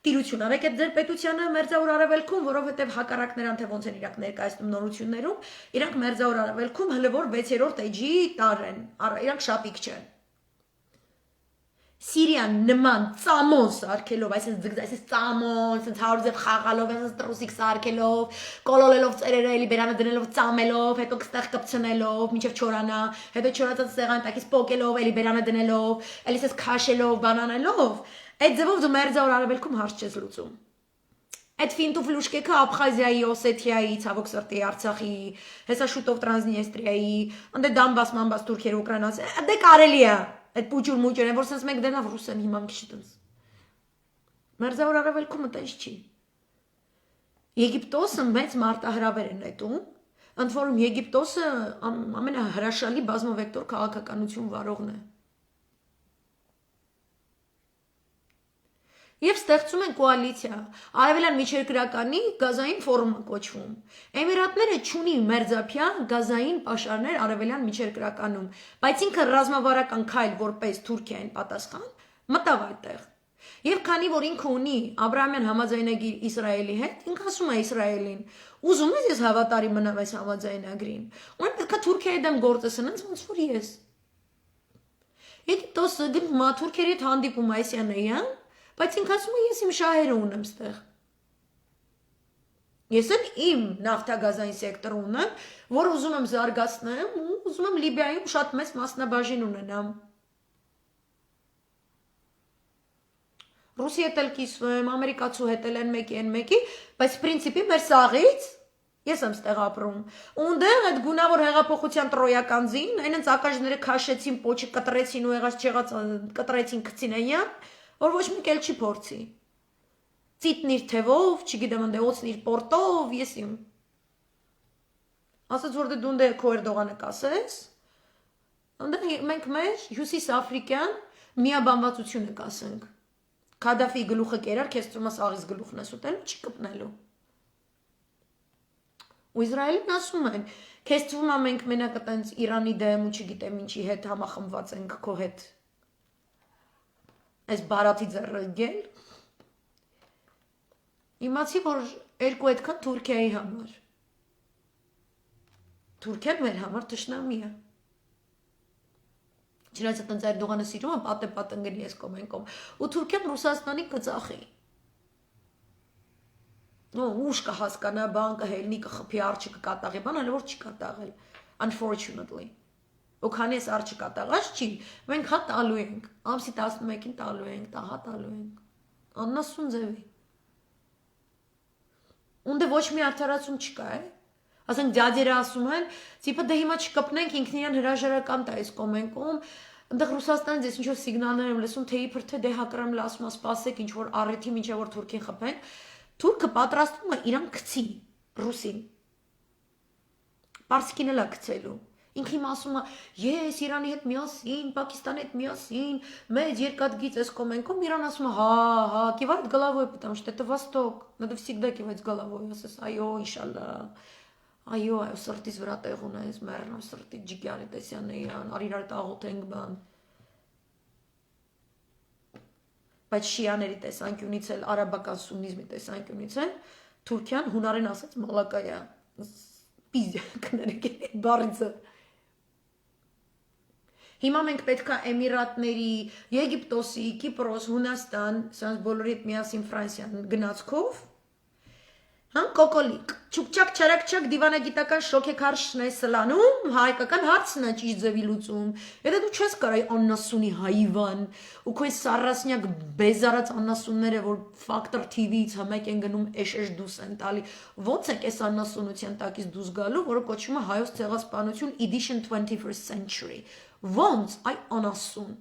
տիրություն արեք այդ ձեր պետությանը Մերձավոր Արևելքում, որովհետև հակառակներան թե ոնց են իրանք ներկայացնում նորություններում, իրանք Մերձավոր Արևելքում հələ որ 6-րդ էջի տար են, իրանք շապիկ չեն։ Սիրիան նման ծամոն սարքելով, այսպես ծամոն, այսպես հարուզև խաղալով, այսպես տրուսիկ սարքելով, կոլոլելով ծերերը էլի բերանը դնելով, ծամելով, հետո կստեղ կպցնելով, մինչև չորանա, հետո չորացած սեղան տակից պոկելով, էլի բերանը դնելով, էլի այսպես քաշելով, բանանելով, այդ ձևով դու Մերձավոր Արևելքում հարց չես լուծում։ Այդ ֆինտու ֆլուշկեքը Աբխազիայի, Օսեթիայի, ցավոք սրտի, Արցախի, հեսա շուտով Տրանսնիստրիայի, անդե Դոնբաս, Մանբաս, Թուրքիա, Ուկրաինաս, դե կարելի է։ Այդ պուճուր մուճեր են, որ սենց մեկ դենավ ռուսեն հիմա մի քիչ տենց։ Մերձավոր Արևելքում այդպես չի։ Եգիպտոսը մեծ մարտահրավեր է նետում, ընդ որում Եգիպտոսը ամենահրաշալի բազմավեկտոր քաղաքականություն վարողն է։ Եվ ստեղծում են կոալիցիա, արևելյան միջերկրականի գազային ֆորումը կոչվում։ Էմիրատները չունի մերձափյան գազային պաշարներ արևելյան միջերկրականում, բայց ինքը ռազմավարական քայլ որպես Թուրքիային պատասխան մտավ այդտեղ։ Եվ քանի որ ինքը ունի Աբրահամյան համաձայնագիր Իսրայելի հետ, ինքը ասում է Իսրայելին. ուզում ես ես հավատարիմ մնամ այս համաձայնագրին։ Ու պետք է Թուրքիայի դեմ գործես, ոնց որ ես։ Եգիպտոսը գնում է թուրքերի հետ հանդիպում այսյանեյան, բայց ինքը ասում է ես իմ շահերը ունեմ ստեղ։ Ես էլ իմ նավթագազային սեկտոր ունեմ, որ ուզում եմ զարգացնեմ ու ուզում եմ Լիբիայում շատ մեծ մասնաբաժին ունենամ։ Ռուսի հետ էլ կիսվում եմ, ամերիկացու հետ էլ են մեկի, բայց պրինցիպի մեր սաղից ես եմ ստեղ ապրում։ Ունդեղ այդ գունավոր հեղափոխության տրոյական զին, այնց ակաժները քաշեցին, պոչը կտրեցին ու եղած չեղած կտրեցին քցին այնյան, որ ոչ մի կել չի փորձի։ Ծիտնիր թևով, չգիտեմ ընդ օծնիր պորտով, ես իմ։ Ասաց որ դու դե քո Էրդողանը կասես, ընդ մենք մեր հյուսիս աֆրիկյան միաբանվածությունը կասենք։ Քադաֆի գլուխը կերար, քեզ ծումա սաղից գլուխն ես ուտելու, չի կպնելու։ Ու Իսրայելին ասում են, քեզ ծվում է մենք մենակ այտենց Իրանի դեմ ու չգիտեմ ինչի հետ համախմբված ենք քո հետ։ Այս բարաթի ձեռը գել։ Իմացի, որ երկու այդքան Թուրքիայի համար։ Թուրքիան մեր համար թշնամի է։ Չնայած այտենց Էրդողանը սիրում է պատե ընկնի ես կոմենկոմ։ Ու Թուրքիան Ռուսաստանի կծախի։ Ուշ կհասկանա բան կհելնի կխփի արջը կկատաղի բան, այլ որ չի կատաղել, unfortunately։ Ու քանի ես արջը կատաղած չի, մենք հա տալու ենք, ամսի 11-ին տալու ենք, տահա տալու ենք, աննասուն ձևի։ Ունդը ոչ մի արդարացում չկա է, ասենք դյադերը ասում են, ծիպը դե հիմա չկպնենք ինքն իրան հրաժարական տա այս կոմենկում, ընդեղ Ռուսաստանից ես ինչ-որ սիգնալներ եմ լսում, թե իբր թե դե հակրեմլ ասում է սպասեք ինչ-որ առիթի մինչև որ Թուրքին խփեն, Թուրքը պատրաստվում է իրան գցի, ռուսին, պարսկին էլ է գցելու, ինքը հիմա ասում է, ես Իրանի հետ միասին, Պակիստանի հետ միասին, մեծ երկաթգիծ այս կոմենկում, Իրան ասում է, հա, кивает головой, потому что это Восток, надо всегда кивать головой, ասես, այո, ինշալլա, այո, սրտից վրա տեղ ունես, մեռնամ սրտի ջիգյանի տեսյան էյան, արիրար հետ աղոթենք բան, բայց շիաների տեսանկյունից էլ, արաբական սուննիզմի տեսանկյունից էլ, Թուրքիան հունարեն ասած մալակայա, պիզյակները կենի բարիցը, Հիմա մենք պետք է Էմիրատների, Եգիպտոսի, Կիպրոս, Հունաստան, սրանց բոլորի հետ միասին Ֆրանսիան գնացքով, կոկոլիկ, չուկչակ չարակչակ դիվանագիտական շոքեքարշն է սլանում, հայկական հարցն է ճիշտ ձևի լուծում, եթե դու չես կարայ աննասունի հայվան, ու քո այս սառասնյակ բեզարած աննասունները, որ Factor TV-ից համեք են գնում էշ դուս են տալի, ոնց եք այս աննասունության տակից դուս գալու, որը կոչվում է հայոց ցեղասպանություն Edition 21st Century, ոնց այ անասուն,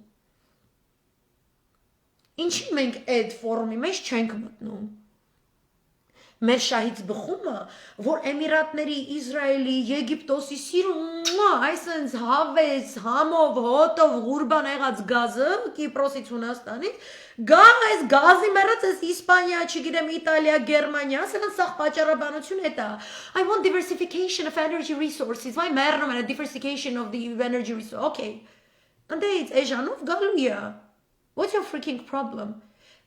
ինչի մենք այդ ֆորումի մեջ չենք մտնում, մեր շահից բխումը, որ Էմիրատների, Իսրայելի, Եգիպտոսի սիրում, այսենց հավես, համով, հոտով, ղուրբան եղած գազը, Կիպրոսից Հունաստանից, գա այս գազի մերած այս Իսպանիա, չգիտեմ, Իտալիա, Գերմանիա, սրանց սաղ պատճառաբանություն հետա, I want diversification of energy resources, վայ մերնում են, diversification of the energy resources, okay, ընդեից էժանով գալու է, what's your freaking problem?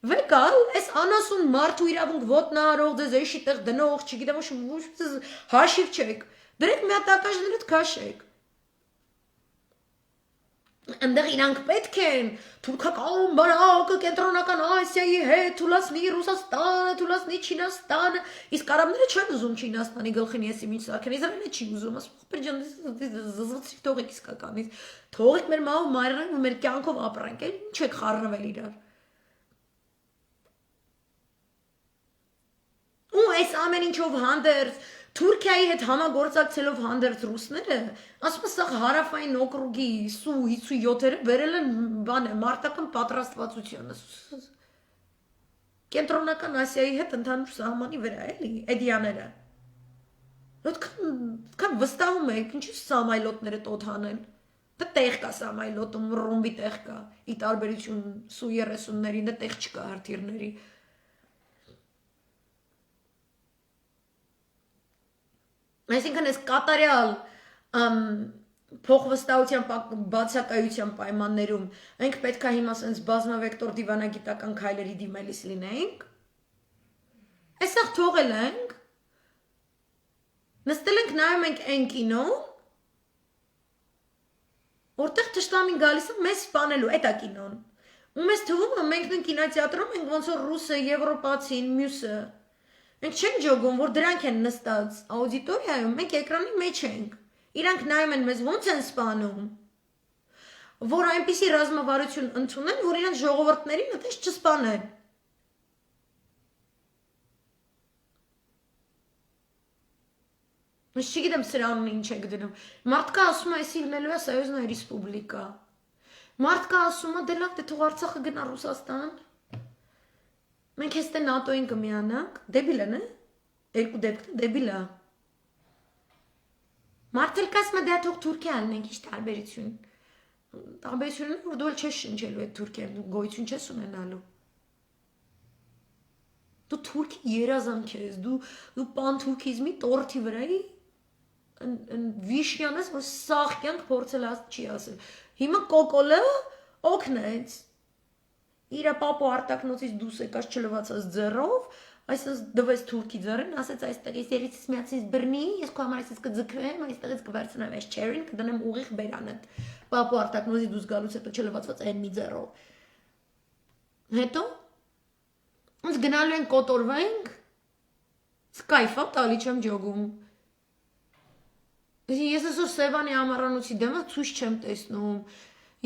Վեկալ, այս անասուն մարդու իրավունք ոտնարող, ձեզ էշի տեղ դնող, չգիտեմ ոչ հաշիվ չեք, դրեք մի հատ ակաժներդ քաշեք։ Այնտեղ իրանք պետք են թուրքական բանակը կենտրոնական Ասիայի հետ թուլացնի Ռուսաստանը, թուլացնի Չինաստանը, իսկ արաբները չեն ուզում Չինաստանի գլխին եսի ինչ սարքեն, Իսրայելը չի ուզում, ասում ջան, զզվցրիք թողեք իսկականից, թողեք մեր մահու մայրերն ու մեր կյանքով ապրենք, ինչ եք խառնվել իրար։ Ու այս ամեն ինչով հանդերձ Թուրքիայի հետ համագործակցելով հանդերձ ռուսները, ասում է սա հարավային օկրուգի 57-երը բերել են բանը մարտական պատրաստվածությունը։ Կենտրոնական Ասիայի հետ ընդհանուր սահմանի վրա էլի, էդյաները։ Այդքան վստահում եք, ինչի սամայլոտները տոթ հանել։ Դա տեղ կա սամայլոտում, ռումբի տեղ կա, ի տարբերություն Սու-30-ների, դա տեղ չկա հրթիռների։ Այսինքն այս կատարյալ փոխվստահության բացակայության պայմաններում մենք պետք է հիմա սենց բազմավեկտոր դիվանագիտական քայլերի դիմելիս լինենք, այսեղ թողել ենք, նստել ենք նայում ենք այն կինոն, որտեղ թշնամին գալիս է մեզ սպանելու, էդ է կինոն, ու մեզ թվում է մենք են կինոթեատրում ենք ոնց որ ռուսը, եվրոպացին, մյուսը, մենք չենք ջոգում, որ դրանք են նստած աուդիտորիայում, մենք էկրանի մեջ ենք, իրանք նայում են մեզ ոնց են սպանում, որ այնպիսի ռազմավարություն ընդունեն, որ իրանք ժողովրդներին այդպես չսպանեն, Ես չգիտեմ սրանն ինչ եք դնում։ Մարդկա ասում է, էսի լինելու է Սոյուզնա Ռեսպուբլիկա։ Մարդկա ասում է, դե լավ, դե թող Արցախը գնա Ռուսաստան։ Մենք էստե ՆԱՏՕ-ին կմիանանք, դեբիլ են, երկու դեպքն դեբիլ է։ Մարդը կասում է, դե թող Թուրքիա անենք, ինչ տարբերություն։ Տարբերությունն է, որ դու էլ չես շնչելու այդ Թուրքիան, դու գոյություն չես ունենալու։ Դու թուրքի երազանք ես, դու պանթուրքիզմի տորթի վրայի վիշյան ես, որ սաղ կյանք փորձել չի ասել։ Հիմա կոկոլը օգնեց։ Իրա պապո արտակնոցից դուս եկած չլվացած ձեռով, այսպես դվեց թուրքի ձեռին, ասեց այստեղից երիցից միացից բռնի, ես քո համար այսպես կձգվեմ, այստեղից կվերցնեմ այս չերին, կդնեմ ուղիղ բերանդ։ Պապո արտակնոցից դուս գալուց հետո չլվացած այն մի ձեռով։ Հետո Ոնց գնալու են կոտորվենք, սկայֆ է տալի չեմ ջոգում։ Ես այսօր Սևանի ամառանոցի դեմը ցույց չեմ տեսնում։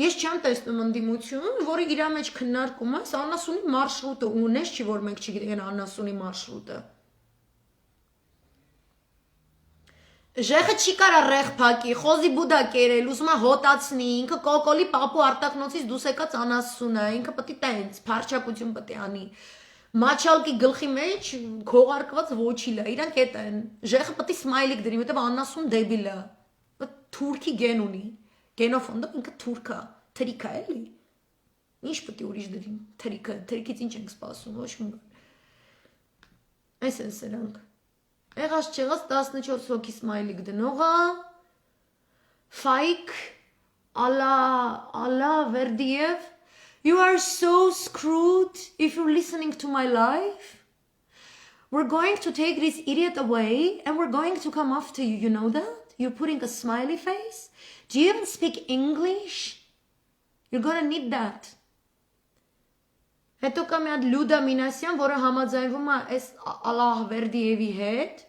Ես չեմ տեսնում ընդդիմություն, որը իր մեջ քննարկում է, անասունի մարշրուտը ունես, չի որ մենք չգիտենք անասունի մարշրուտը։ Ժեխը չի կարա ռեղ փակի, խոզի բուդա կերել, ուզում է հոտացնի, ինքը կոկոլի պապու արտակնոցից դուս եկած անասուն է, ինքը պետք է տենց, փարչակություն պետք է անի։ Մաչալկի գլխի մեջ քողարկված ոչիլ է, իրանք էտ են, ժեխը պետք է սմայլիկ դրի, մետև անասուն դեբիլ է, թուրքի գեն ունի, գենոֆոնդը ինքը թուրք է, թրիք է էլի, ինչ պետք է ուրիշ դրիմ, թրիքից ինչ ենք սպասում, ոչ մի բան, այս են սրանք, եղած չեղած 14 հոգի սմայլիկ դնողը, Ֆայք, Ալա Վերդիև, You are so screwed if you're listening to my life. We're going to take this idiot away and we're going to come after you. You know that? You're putting a smiley face. Do you even speak English? You're gonna need that. Հետո կա մի հատ Լյուդա Մինասյան, որը համաձայնվում է այս Ալահ Վերդիևի հետ։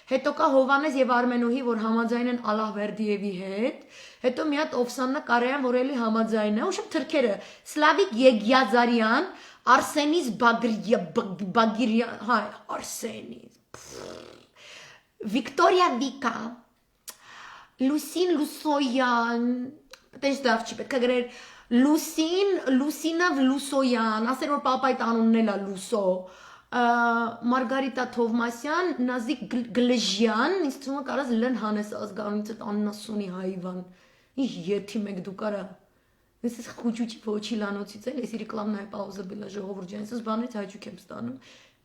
Հետո կա Հովանես եւ Արմենուհի, որ համաձայն են Ալահ Վերդիևի հետ։ Հետո մի հատ Օվսաննա Կարեյան, որ էլի համաձայն է։ Ուշ թրքերը Սլավիկ Եգյազարյան, Արսենիս Բագիրյան, հայ, Արսենիս։ Վիկտորիա Վիկա, Լուսին Լուսոյան, տես դավ չի պետք է գրել Լուսինա Լուսոյան, ասեր որ պապայդ անունն էլ է Լուսո։ Մարգարիտա Թովմասյան, Նազիկ Գլժյան, ինձ թվում է կարած լեն հանես ազգանունից այդ աննասունի հայվան։ Ինչ եթի մեկ դու կարա։ Ես ես խուճուճի ոչիլանոցից էլ ես ռեկլամնա է պաուզը բիլա ժողովուրդ ջան, ես բանից հաճուկ եմ ստանում։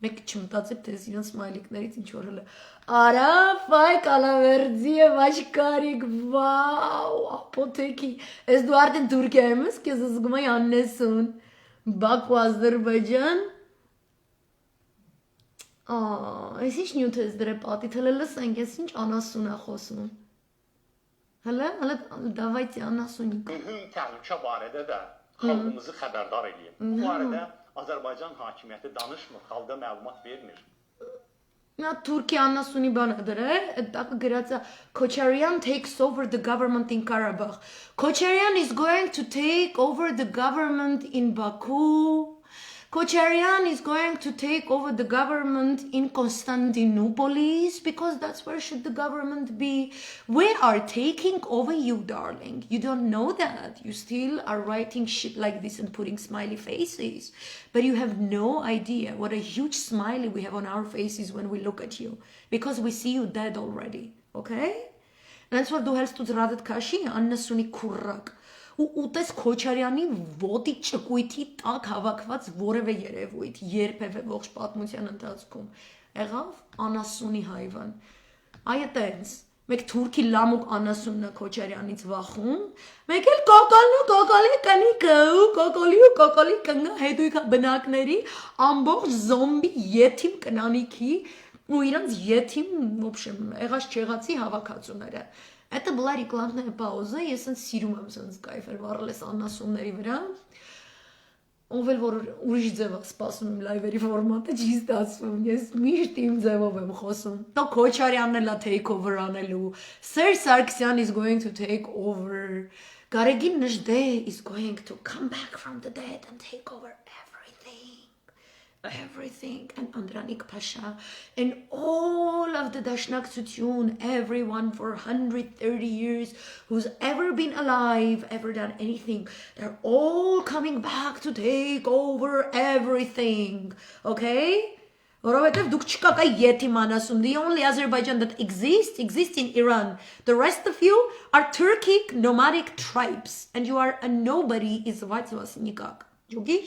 Մեկ չմտածებ թե իրենց սմայլիկներից ինչ որ հələ։ Արա, Ֆայք Ալավերդիև աչքարիկ, վաու, ապոթեքի։ Ես դու արդեն Թուրքիա եմ ես, քեզ զգում եմ աննեսուն։ Բաքու Ադրբեջան։ Այս ինչ նյութ ես դրե պատի, թելը լսենք, ես ինչ անասուն է խոսում։ Hələ davайте anasını. Mühüm təhlükə barədə də xalqımızı xəbərdar edeyim. Bu barədə Azərbaycan hakimiyyəti danışmır, xalqa məlumat vermir. Նա Թուրքի անասունի բանը դրել, տակը գրած է Kocharian takes over the government in Karabakh. Kocharian is going to take over the government in Baku. Kocharian is going to take over the government in Constantinopolis because that's where should the government be. We are taking over you, darling. You don't know that. You still are writing shit like this and putting smiley faces. But you have no idea what a huge smiley we have on our faces when we look at you. Because we see you dead already. Okay? And that's what do helst to zradet kashi, annasuni kurrak. Ուտես Քոչարյանի ոտի ճկույթի տակ հավաքված որևէ երևույթ երբևէ ողջ պատմության ընթացքում եղավ անասունի հայվան։ Այո տենց, մեկ թուրքի լամուկ անասունն է Քոչարյանից վախում, մեկ էլ կոկոլի կնիկը, կոկոլի կնգա հետույքա բնակների ամբողջ զոմբի եթիմ կնանիքի ու իրանց եթիմ, в общем, եղած չեղածի հավաքածուները։ Это была рекламная пауза, ես ինձ սիրում եմ սենց կայֆել վառել ես անասունների վրա, ով էլ որ ուրիշ ձև է սպասում եմ լայվերի ֆորմատը, չի ստացվում, ես միշտ իմ ձևով եմ խոսում, տո Քոչարյանն էլ է take over անելու, Serge Sargsyan is going to take over, Գարեգին Նժդե is going to come back from the dead and take over everything, everything, and Andranik Pasha, and all of the Dashnaktutun, everyone for 130 years who's ever been alive, ever done anything, they're all coming back to take over everything, okay? Որովհետև դուք չկաք այ եթիմ անասում, the only Azerbaijan that exists in Iran. The rest of you are Turkic nomadic tribes, and you are a nobody is վայց նիկակ, ջուգիր?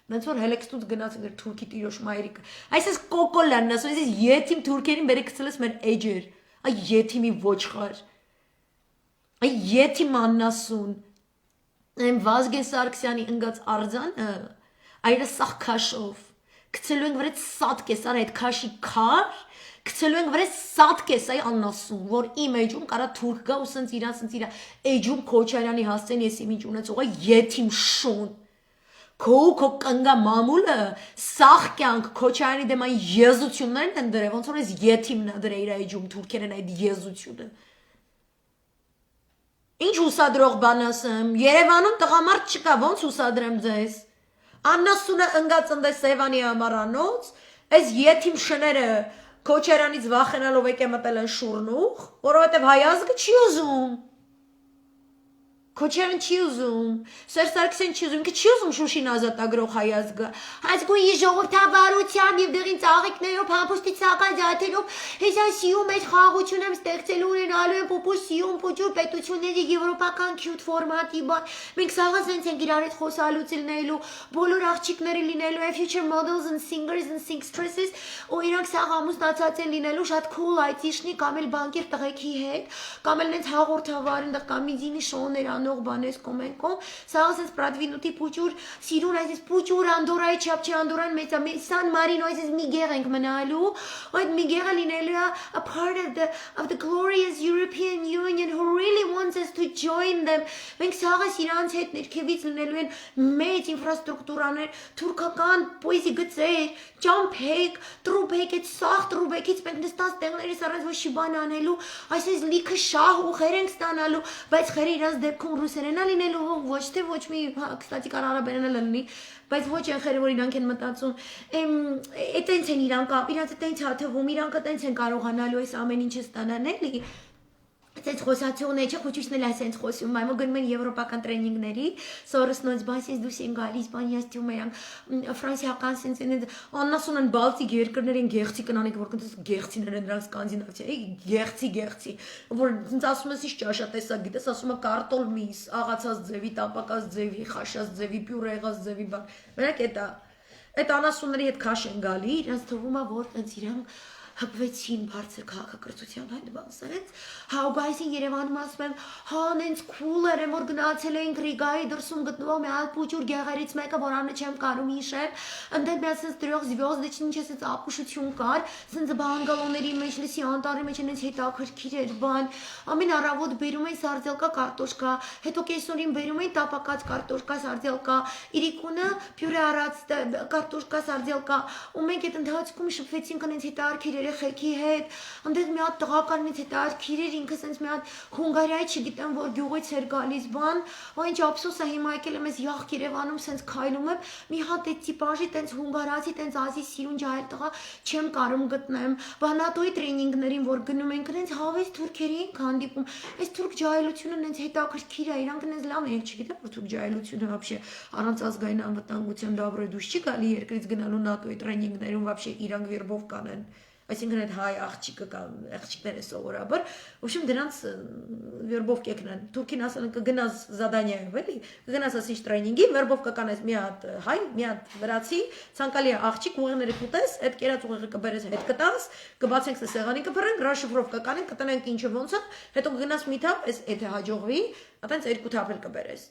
Նենց որ հելեքստուց գնացել էր Թուրքի տիրոջ մայրիկը, այսպես կոկոլանն ասում, այսպես եթիմ թուրքերին բերեկցել ես մեր էջեր, այ եթիմի ոչխար, այ եթիմ աննասուն, այն Վազգեն Սարգսյանի ընգած արձանը, այրը սաղ քաշով, Կցելու ենք վրեց սատկ ես արա այդ քաշի քար, կցելու ենք վրեց սատկ ես այ աննասում, որ իմ էջում կարա թուրք գա ու սենց իրա էջում Քոչարյանի հասցեն ես իմ ինչ ունեցողը եթիմ շուն, քո կնգա մամուլը սաղ կյանք Քոչարյանի դեմ այն եզություններն են դրել, ոնց որ ես եթիմն է դրել իր էջում թուրքեր են այդ եզությունը, ինչ ուսադրող բան ասեմ, Երևանում տղամարդ չկա, ոնց ուսադրեմ ձեզ, Աննասունը ընգած ընդ է Սևանի ամարանոց, այս եթիմ շները Քոչարյանից վախենալով եկե մտել են շուրնուղ, որովհետև հայ ազգը չի ուզում, Քոչարյան չի ուզում, Սերժ Սարգսյան չի ուզում, ինքը չի ուզում Շուշին ազատագրող հայ ազգը, ազգույի ժողովրդավարությամբ և դեղին ծաղիկներով, համապոստիցական ջաթերով, հեսան սիում այս խաղաղություն եմ ստեղծելու ունենալու եմ պուպուշ սիում պուճուր պետությունների եվրոպական քյութ ֆորմատի բան, մենք սաղը սենց ենք իրար հետ խոսալուց լինելու, բոլոր աղջիկները լինելու են future models and singers and singstresses, ու իրանք սաղ ամուսնացած են լինելու շատ cool այցիշնի կամ էլ բանկեր տղեքի հետ, կամ էլ նենց հաղորդավար կամ միզինի շոուներ նող բանես կոմենկոմ, սաղ ասենց պրադվինուտի պուճուր, սիրուն այսպես պուճուր անդորայի չապչի անդորան մեծա, Սան Մարինո այսպես մի գեղ ենք մնալու, այդ մի գեղը լինելու a part of the glorious European Union who really wants us to join them, մենք սաղս իրանց հետ ներքևից լինելու են մեծ ինֆրաստրուկտուրաներ, թուրքական պոյզի գծեր, ճամփեք, տրուբեք, այդ սաղ տրուբեկից մենք նստած տեղներից առանց ոչ բան անելու, այսպես լիքը շահ ուղեր ենք ստանալու, բայց խերը իրանց դեպքում ռուսերենա լինելու ոչ թե ոչ մի կստատի կար արաբերենը լինի, բայց ոչ են խերը, որ իրանք են մտածում, տենց են իրանք, իրանք տենց հաթվում, իրանք տենց են կարողանալու այս ամեն ինչը ստանան էլի, Սենց խոսացողն է, չէ, խոչուշն էլ է սենց խոսում, այմո գնում են եվրոպական տրենինգների, սորս նոց բան սենց դուս են գալիս, բան եստյում էրանք, ֆրանսիական սենց են, աննասուն են բալտիկ երկրներ են գեղցի կնանեք, որ կնտես գեղցիներ են նրանք սկանդինավցիա, գեղցի, որ սենց ասում ես իշ ճաշատեսակ գիտես, ասում է կարտոլ միս, աղացած ձևի, տապակած ձևի, խաշած ձևի, պյուր եղած ձևի բան, մենակ այդ անասունների հետ քաշ են գալի, իրանց թվում է, որ ընց իրանք հպվեցին բարձր քաղաքակրթության այդ բանսերից, հա ու գայսին Երևանում ասում եմ, հա նենց քուլեր եմ, որ գնացել ենք Ռիգայի դրսում գտնվող մի այլ պուճուր գեղերից մեկը, որ անը չեմ կարում հիշել, ընդդեմ մի ասենց տրյող զվյոզդիչին ինչ ասենց ապուշություն կար, սենց բանգալոների մեջ, լսի անտարի մեջ նենց հետաքրքիր էր բան, ամեն առավոտ բերում են սարդելկա կարտոշկա, հետո կեսօրին բերում են տապակած կարտոշկա սարդելկա, իրիկունը պյուրե առած կարտոշկա սարդելկա, ու մենք այդ ընթացքում շփվեցինք նենց հետաքրքիր երեխեքի հետ, այնտեղ մի հատ տղական ինձ հետաքրքիր էր, ինքը սենց մի հատ Հունգարիայի չգիտեմ որ գյուղից էր գալիս բան, ու ինչ ափսոս է հիմա եկել եմ ես յախք Երևանում սենց քայլում եմ, մի հատ այդ տիպաժի տենց հունգարացի տենց ազի սիրուն ջահել տղա չեմ կարում գտնեմ, բանատոյի տրենինգներին որ գնում ենք, նենց հավես թուրքերի ենք հանդիպում, այս թուրք ջահելությունը նենց հետաքրքիր է, իրանք նենց լավն են, չգիտեմ որ թուրք ջահելությունը вообще առանց ազգային անվտանգության դավրը դուրս չի գալի երկրից գնալու ՆԱՏՕ-ի տրենինգներում вообще իրանք վերբով կանեն Այսինքն այդ հայ աղջիկը կամ աղջիկները սովորաբար, ոչմ դրանց վերբով կեկնեն։ Թուրքին ասել են կգնաս զադանյայով, էլի, կգնաս ասիչ տրեյնինգի, վերբով կկանես մի հատ հայ, մի հատ վրացի, ցանկալի աղջիկ ուղեղները կուտես, այդ կերած ուղեղը կբերես հետ կտաս, կբացենք սեղանի կփռենք, ռաշիֆրով կկանենք, կտնենք ինչը ոնց է, հետո կգնաս մի թափ, այս եթե հաջողվի, այտենց երկու թափ էլ կբերես։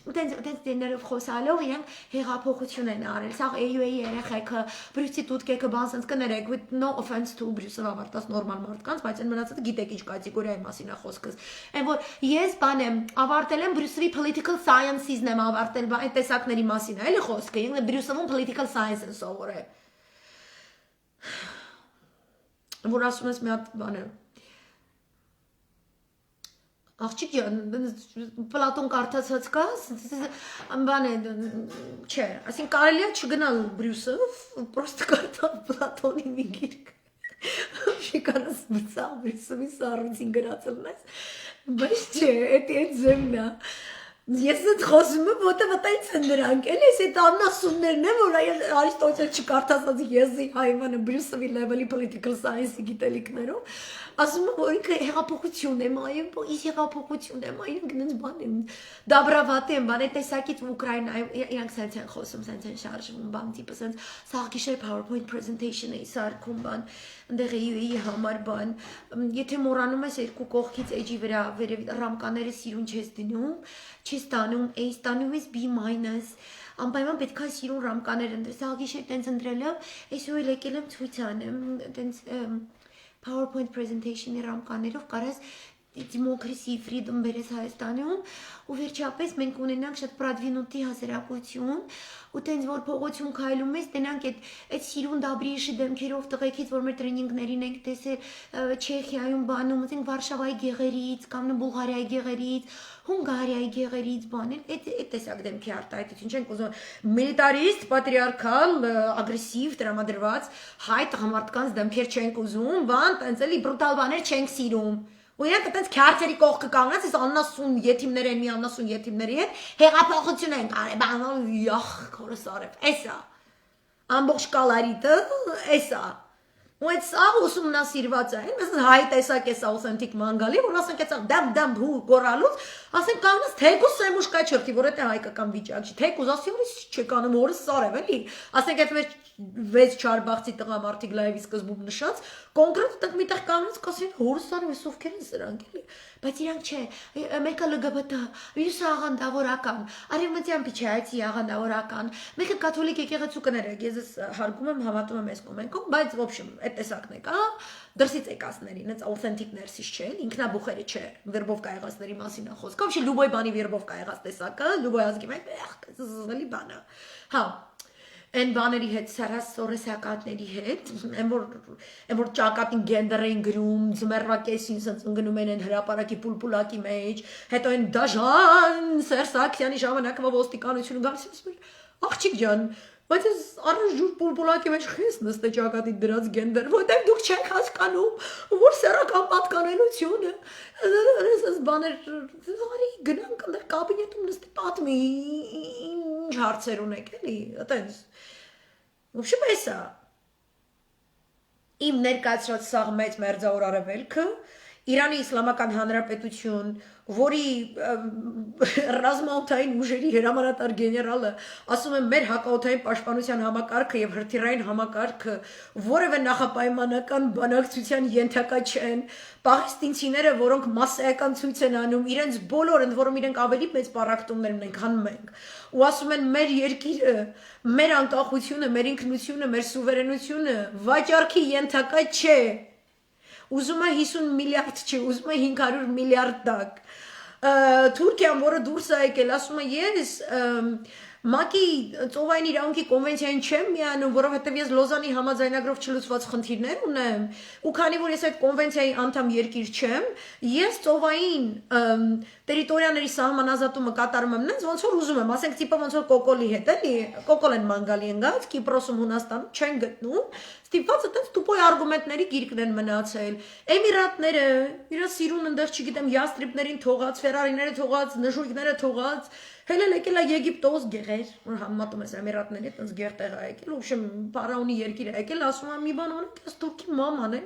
Ուտենց դեներով խոսալով իրանք հեղափոխություն են արել, սաղ AUA-ի երեխեքը, բրյուսի տուտկեքը բան սենց կներեք, with no offense to բրյուսով ավարտած նորմալ մարդկանց, բայց են մնացած գիտեք ինչ կատեգորիայի մասին է խոսքս, են որ ես բան եմ, ավարտել եմ բրյուսովի political sciences-ն եմ ավարտել, այդ տեսակների մասին է, էլի խոսքը, բրյուսովում political science են սովորել, որ ասում ես մի հատ բան է, Աղջիկ ջան, Պլատոն կարդացած կա, բան է, չէ, այսինքն կարելի է չգնալ Բրյուսով, պրոստը կարդալ Պլատոնի մի գիրք։ Շիկանս մցա Բրյուսովի սառույցին գրածել ես, բայց չէ, այդ ձևն է։ Ես այդ խոսում եմ, որտեղ այդպես են նրանք, էլի էս այդ աննասուններն են, որ Արիստոտել չկարդացած եզի հայվանը Բրյուսովի լեվելի political science-ի գիտելիքներով, ասում եմ, որ ինքը հեղափոխություն է մայում, ის հեղափոխություն է մայում, գնաց բան են, դաբրավատ են, բան է տեսակից Ուկրաինայում, իրանք սենց են խոսում, սենց են շարժվում, բան տիպը սենց սաղգիշեր PowerPoint presentation էի սարքում, բան, ընդեղ էի համար բան, եթե մորանում ես երկու կողքից էջի վրա ռամկաները սիրուն չես դնում, չես տանում, A ստանում ես B-, անպայման պետք է սիրուն ռամկաներ ընտրել, սաղգիշեր տենց ընտրելով, այսօր էլ եկել եմ ցույց անեմ, տենց PowerPoint presentation-ի ռամկաներով կարաս Democracy, Freedom բերես Հայաստանում ու վերջապես մենք ունենանք շատ պրադվինուտի հասարակություն ու տենց որ փողոցում քայլում ես տենանք այդ սիրուն դաբրիշի դեմքերով տղեկից որ մեր տրենինգներին ենք տեսել Չեխիայում բանում ասենք Վարշավայի գեղերից կամ Բուլղարիայի գեղերից Հունգարիայի գեղերից բանել այդ տեսակ դեմքի արտահայտություն չենք ուզում միլիտարիստ, պատրիարքալ, ագրեսիվ, տրամադրված հայ տղամարդկանց դեմքեր չենք ուզում, բան տենց էլի բրուտալ բաներ չենք սիրում ու իրանք այդպես քարցերի կողքը կանգնած այս աննասուն յետիմներ են մի աննասուն յետիմների հետ հեղափոխություն են կարել բանալ յախ քորս արև էսա ամբողջ կալարիտը էսա ու այդ սա ուսումնասիրված է մեզ հայ տեսակ է սա օթենտիկ մանգալի որ ասենք այդ դամ հու գորալուց ասենք կանգնած թեկուս սեմուշկա չրտի որ դա հայկական վիճակ չի թեկուս ասի չեկանում օրս սարև էլի ասենք այդ վեց չարբախցի տղամարդիկ լայվի սկզբում նշած կոնկրետ տեղ միտեղ կանգնած կասին հորս սարև էս ովքեր են սրանք էլի բայց իրանք չէ մեկը LGBT մյուսը աղանդավորական արևմտյան փիչայցի աղանդավորական մեկը կաթոլիկ եկեղեցու կներեք ես հարգում եմ հավատում եմ այս կոմենտում բայց в общем այդ տեսակն է կա դրսից եկածներին այդ օթենտիկ ներսից չէ ինքնաբուխերը չէ վերբովկա եղածների մասին է խոսքը вообще լուբոյ բանի վերբովկա եղած տեսակը լուբոյ ազգի մեջ էլի բանը հա Են բաների հետ, սորեսակատների հետ, են որ ճակատին գենդեր էին գրում, ձմեռվա կեսին սենց ընգնում են հրապարակի պուլպուլակի մեջ, հետո են դաժան, Սերսակյանի ժամանակվա ոստիկանությունը գալիս են, աղջիկ ջան, բայց ես առանց ջուր պուլպուլակի մեջ խես նստե ճակատի դրած գենդեր, որտեղ դուք չեք հասկանում, որ սեռական պատկանելությունը, այս բաներ, արի գնանք ընդեր կաբինետում նստի պատմի, ինչ հարցեր ունեք, էլի, այտենց В общем, էսա իմ ներկայացրած սաղ մեծ մերձավոր արևելքը Իրանի Իսլամական Հանրապետություն, որի ռազմաօդային ուժերի հրամանատար գեներալը ասում է մեր հակաօդային պաշտպանության համակարգը եւ հրթիռային համակարգը որևէ նախապայմանական բանակցության ենթակա չեն, պաղեստինցիները, որոնք մասսայական ցույց են անում, իրենց բոլոր ընդ որում իրենք ավելի մեծ պարակտումներ ունեն, քան մենք, ու ասում են մեր երկիրը, մեր անկախությունը, մեր ինքնությունը, մեր սուվերենությունը վաճառքի ենթակա չէ Ուզում է 50 միլիարդ չի, ուզում է 500 միլիարդ դակ Թուրքիան, որը դուրս է եկել, ասում է ես ՄԱԿ-ի ծովային իրավունքի կոնվենցիային չեմ միանում, որովհետև ես Լոզանի համաձայնագրով չլուծված խնդիրներ ունեմ, ու քանի որ ես այդ կոնվենցիայի անդամ երկիր չեմ, ես ծովային տերիտորիաների սահմանազատումը կատարում եմ նենց, ոնց որ ուզում եմ, ասենք տիպը ոնց որ կոկոլի հետ, էլի, կոկոլ են մանգալի ընկած, Կիպրոսում, Հունաստանում չեն գտնում, ստիպված այդպես տուպոյ արգումենտների գիրկն են մնացել։ Էմիրատները, իրա սիրուն ընդեղ չգիտեմ, յաստրիբներին թողած, Ֆերարիները թողած, նժույգները թողած, հելել եկել է Եգիպտոս գեղեր, որ համատում ես Էմիրատների, այդպես գեղ տեղ է եկել, ու շեմ փարաոնի երկիր է եկել, ասում եմ մի բան անենք, ես Թուրքի մաման է,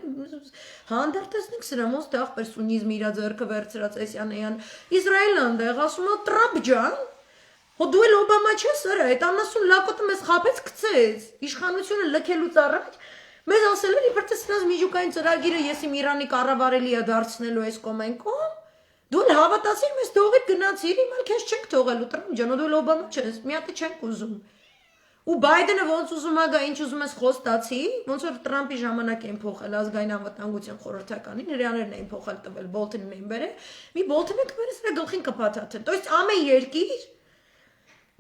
հանդարտեցնենք սրա ոնց թե ախպեր սունիզմը իր ձեռքը վերցրած էսյան, Իսրայելն այնտեղ ասում է Տրամփ ջան Հո դու էլ Օբամա չես արա, այդ անասուն լակոտը մեզ խապեց գցեց, իշխանությունը լքելուց առաջ, մեզ ասել են իբր թե սրանց միջուկային ծրագիրը ես իմ Իրանի կառավարելի է դարձնելու այս կոմենկում, դու էլ հավատացիր մեզ թողիդ գնացիր, իմ էլ քեզ չենք թողելու Տրամփ ջան, դու էլ Օբամա չես, մի հատ չենք ուզում։ Ու Բայդենը ոնց ուզում է գա, ինչ ուզում ես խոստացի, ոնց որ Տրամփի ժամանակ են փոխել ազգային անվտանգության խորհրդականին, հրյաներն էին փոխել տվել, Բոլթոնին էին բերել, մի Բոլթոնը կբերես նրա գլխին կփաթաթեն։ То есть ամեն երկիր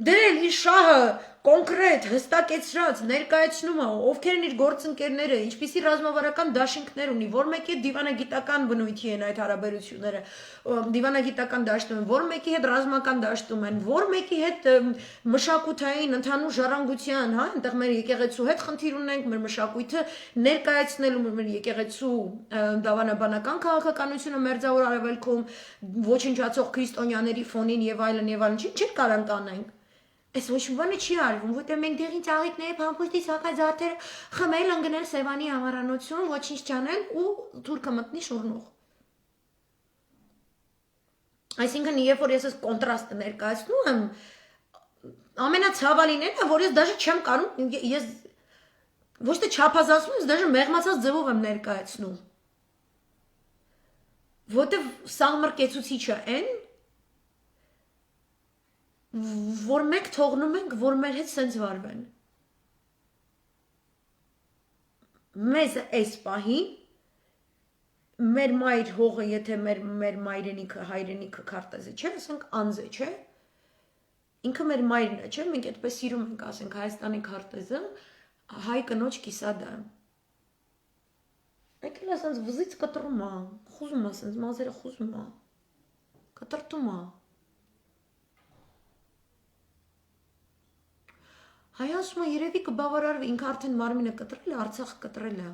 Դրել իր շահը կոնկրետ հստակեցրած ներկայացնում է ովքեր են իր գործընկերները, ինչպիսի ռազմավարական դաշինքներ ունի, որ մեկի հետ դիվանագիտական բնույթի են այդ հարաբերությունները, դիվանագիտական դաշտում են, որ մեկի հետ ռազմական դաշտում են, որ մեկի հետ մշակութային ընդհանուր ժառանգության, հա, այնտեղ մեր եկեղեցու հետ խնդիր ունենք, մեր մշակույթը ներկայացնելու, մեր եկեղեցու դավանաբանական քաղաքականությունը մերձավոր արևելքում, ոչնչացող քրիստոնյաների ֆոնին եւ այլն, չի կարան կանենք։ Այս ոչ մի բանը չի արվում, որտեղ մենք դեղին ծաղիկների փամփուշտի սակաձարթերը խմել ընկնել Սևանի համարանություն, ոչինչ չանել ու թուրքը մտնի շուռնուղ։ Այսինքն, երբ որ ես այս կոնտրաստը ներկայացնում եմ, ամենացավալին է, որ ես դաժե չեմ կարող, ես ոչ թե չափազանցում, ես դաժե մեղմացած ձևով եմ ներկայացնում։ Որտեղ սաղմռկեցուցիչը այն որ մենք թողնում ենք, որ մեր հետ սենց վարվեն։ Մեզ այս պահին մեր մայր հողը, եթե մեր մայրենիքը, հայրենիքը քարտեզը չէ, ասենք անձ է, չէ։ Ինքը մեր մայրն է, չէ, մենք այդպես սիրում ենք, ասենք Հայաստանի քարտեզը, հայ կնոջ կիսադա։ Եկել ասենց վզից կտրում է, խուզում է, ասենց մազերը խուզում է, կտրտում է։ Հայ ասում է երևի կբավարարվի, ինքը արդեն մարմինը կտրել է, Արցախը կտրել է։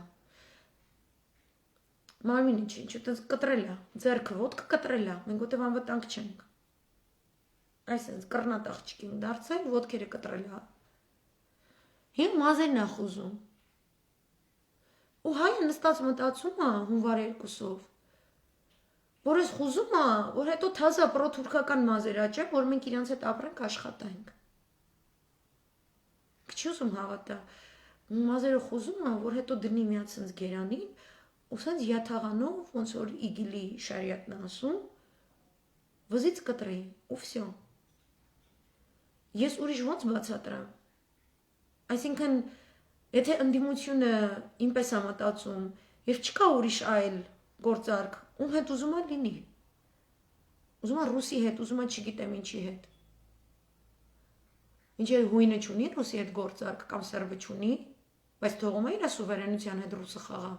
Մարմինը չի, ինչ այդպես կտրել է, ձեռքը ոտքը կտրել է, մենք որտեվ անվտանգ չենք։ Այսինքն կռնատ աղջիկին դարձել, ոտքերը կտրել է։ Հիմա մազերն է խուզում։ Ու հայը նստած մտածում է հունվար 2-ով, որ ես խուզում է, որ հետո թազա պրոթուրքական մազեր աճե, որ մենք իրանց հետ ապրենք, աշխատենք։ Չի ուզում հավատա, մազերը խուզում է, որ հետո դնի միած սենց գերանին, ու սենց յաթաղանով, ոնց որ իգիլի շարիատն ասում, վզից կտրի, ու վսյո։ Ես ուրիշ ոնց բացատրամ։ Այսինքն, եթե ընդդիմությունը ինպես է մտածում, և չկա ուրիշ այլ գործարք, ում հետ ուզում է լինի։ Ուզում է ռուսի հետ, ուզում է չգիտեմ ինչի հետ։ Ինչ է հույնը չունի ռուսի հետ գործարք կամ սերբը չունի, բայց թողում է իր սուվերենության հետ ռուսը խաղա։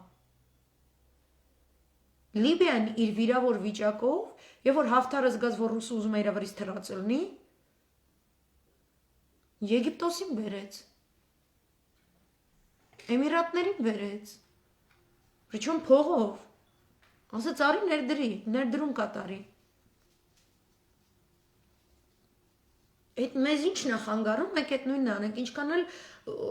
Լիբիան իր վիրավոր վիճակով, և որ Հաֆթարը զգաց, որ ռուսը ուզում է իր վրից թռածել լինի, Եգիպտոսին բերեց, Էմիրատներին բերեց, Պրիչոմ փողով, ասեց արի ներդրի, ներդրում կատարի։ Այդ մեզ ինչն է խանգարում, մենք այդ նույնն անենք, ինչքան էլ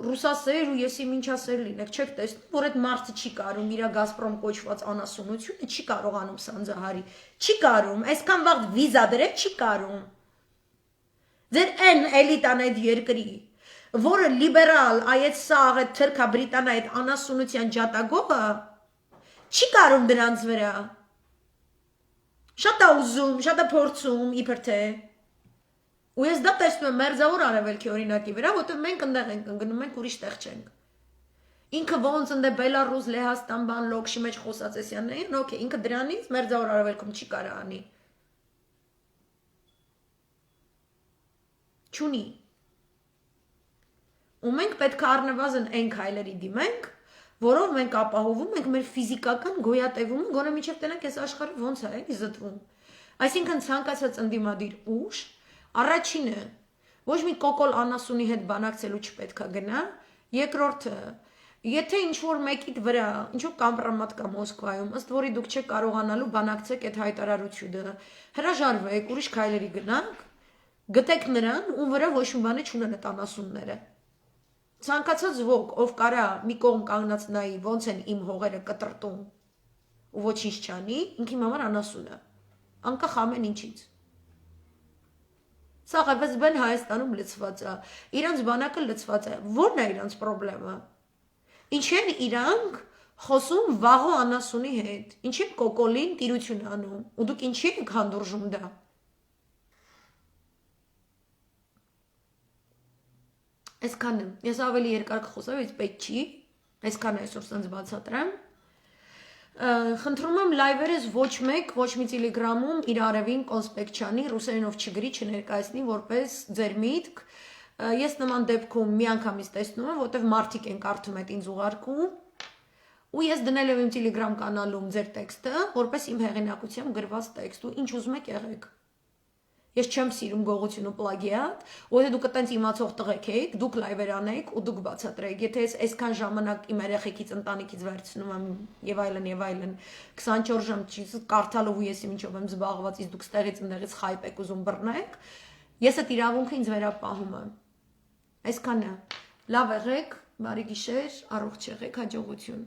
ռուսասեր ու եսի մինչասեր լինեք, չեք տեսնում, որ այդ մարդը չի կարում, իր Գազպրոմ կոչված անասունությունը չի կարողանում Սանձահարի, չի կարում, այսքան վաղ վիզա դրել չի կարում։ Ձեր այն էլիտան այդ երկրի, որը լիբերալ, այդ սաղ, այդ թրքա բրիտանա, այդ անասունության ջատագովը, չի կարում դրանց վրա։ Շատ է ուզում, շատ է փորձում, իբր թե։ Ու ես դա տեսնում եմ մերձավոր արևելքի օրինակի վրա, որտեղ մենք ընդեղ ենք ընկնում, մենք ուրիշ տեղ չենք։ Ինքը ոնց ընդ է Բելարուս, Լեհաստան, բան լոքշի մեջ խոսած էսյաններին, օքեյ, ինքը դրանից մերձավոր արևելքում չի կարող անի։ Չունի։ Ու մենք պետք է առնվազն այն քայլերի դիմենք, որով մենք ապահովում ենք մեր ֆիզիկական գոյատևումը, գոնե մինչև տենանք այս աշխարհը ոնց է էլի զտվում։ Այսինքն ցանկացած ընդդիմադիր ուժ Առաջինը, ոչ մի կոկոլ անասունի հետ բանակցելու չպետք է գնա, երկրորդը, եթե ինչ-որ մեկիդ վրա, ինչ-որ կամպրամատ կա Մոսկվայում, ըստ որի դուք չեք կարողանալու բանակցեք այդ հայտարարությունը, հրաժարվեք, ուրիշ քայլերի գնանք, գտեք նրան, ում վրա ոչ մի բանը չունեն այդ անասունները։ Ցանկացած ոք, ով կարա մի կողմ կանգնած նայի, ոնց են իմ հողերը կտրտում ու ոչինչ չանի, ինքն իմ համար անասուն է, անկախ ամեն ինչից։ Սա ղևեզբեն Հայաստանում լծված է, իրանց բանակը լծված է, որն է իրանց պրոբլեմը, ինչ են իրանք խոսում վաղո անասունի հետ, ինչ են կոկոլին տիրություն անում, ու դուք ինչի եք հանդուրժում դա։ Այսքանը, ես ավելի երկար կխոսեմ, ես պետք չի, այսքանը այսօր սենց բացատրեմ, խնդրում եմ լայվերս ոչ մեկ, ոչ մի տելեգրամում իր արևին կոնսպեկտ չանի, ռուսերենով չգրի, չներկայացնի, որպես ձեր միտք, Ես նման դեպքում միանգամից տեսնում եմ, որտեվ մարդիկ են կարդում այդ ինձ ուղարկում, ու ես դնել եմ իմ Telegram կանալում ձեր տեքստը, որպես իմ հեղինակությամբ գրված տեքստ, ու ինչ ուզում եք եղեք։ Ես չեմ սիրում գողություն ու պլագիատ, որովհետեւ դուք այտենց իմացող տղեկ եք, դուք լայվեր անեք ու դուք բացատրեք։ Եթե ես այսքան ժամանակ իմ երեխեքից ընտանիքից վերցնում եմ եւ այլն 24 ժամ կարդալով ու ես ինչով եմ զբաղված, իսկ դուք ստեղից ընդեղից խայպ եք ուզում բռնեք, ես այդ իրավունքը ինձ վերապահում եմ։ Այսքանը։ Լավ եղեք, բարի գիշեր, առողջ եղեք, հաջողություն։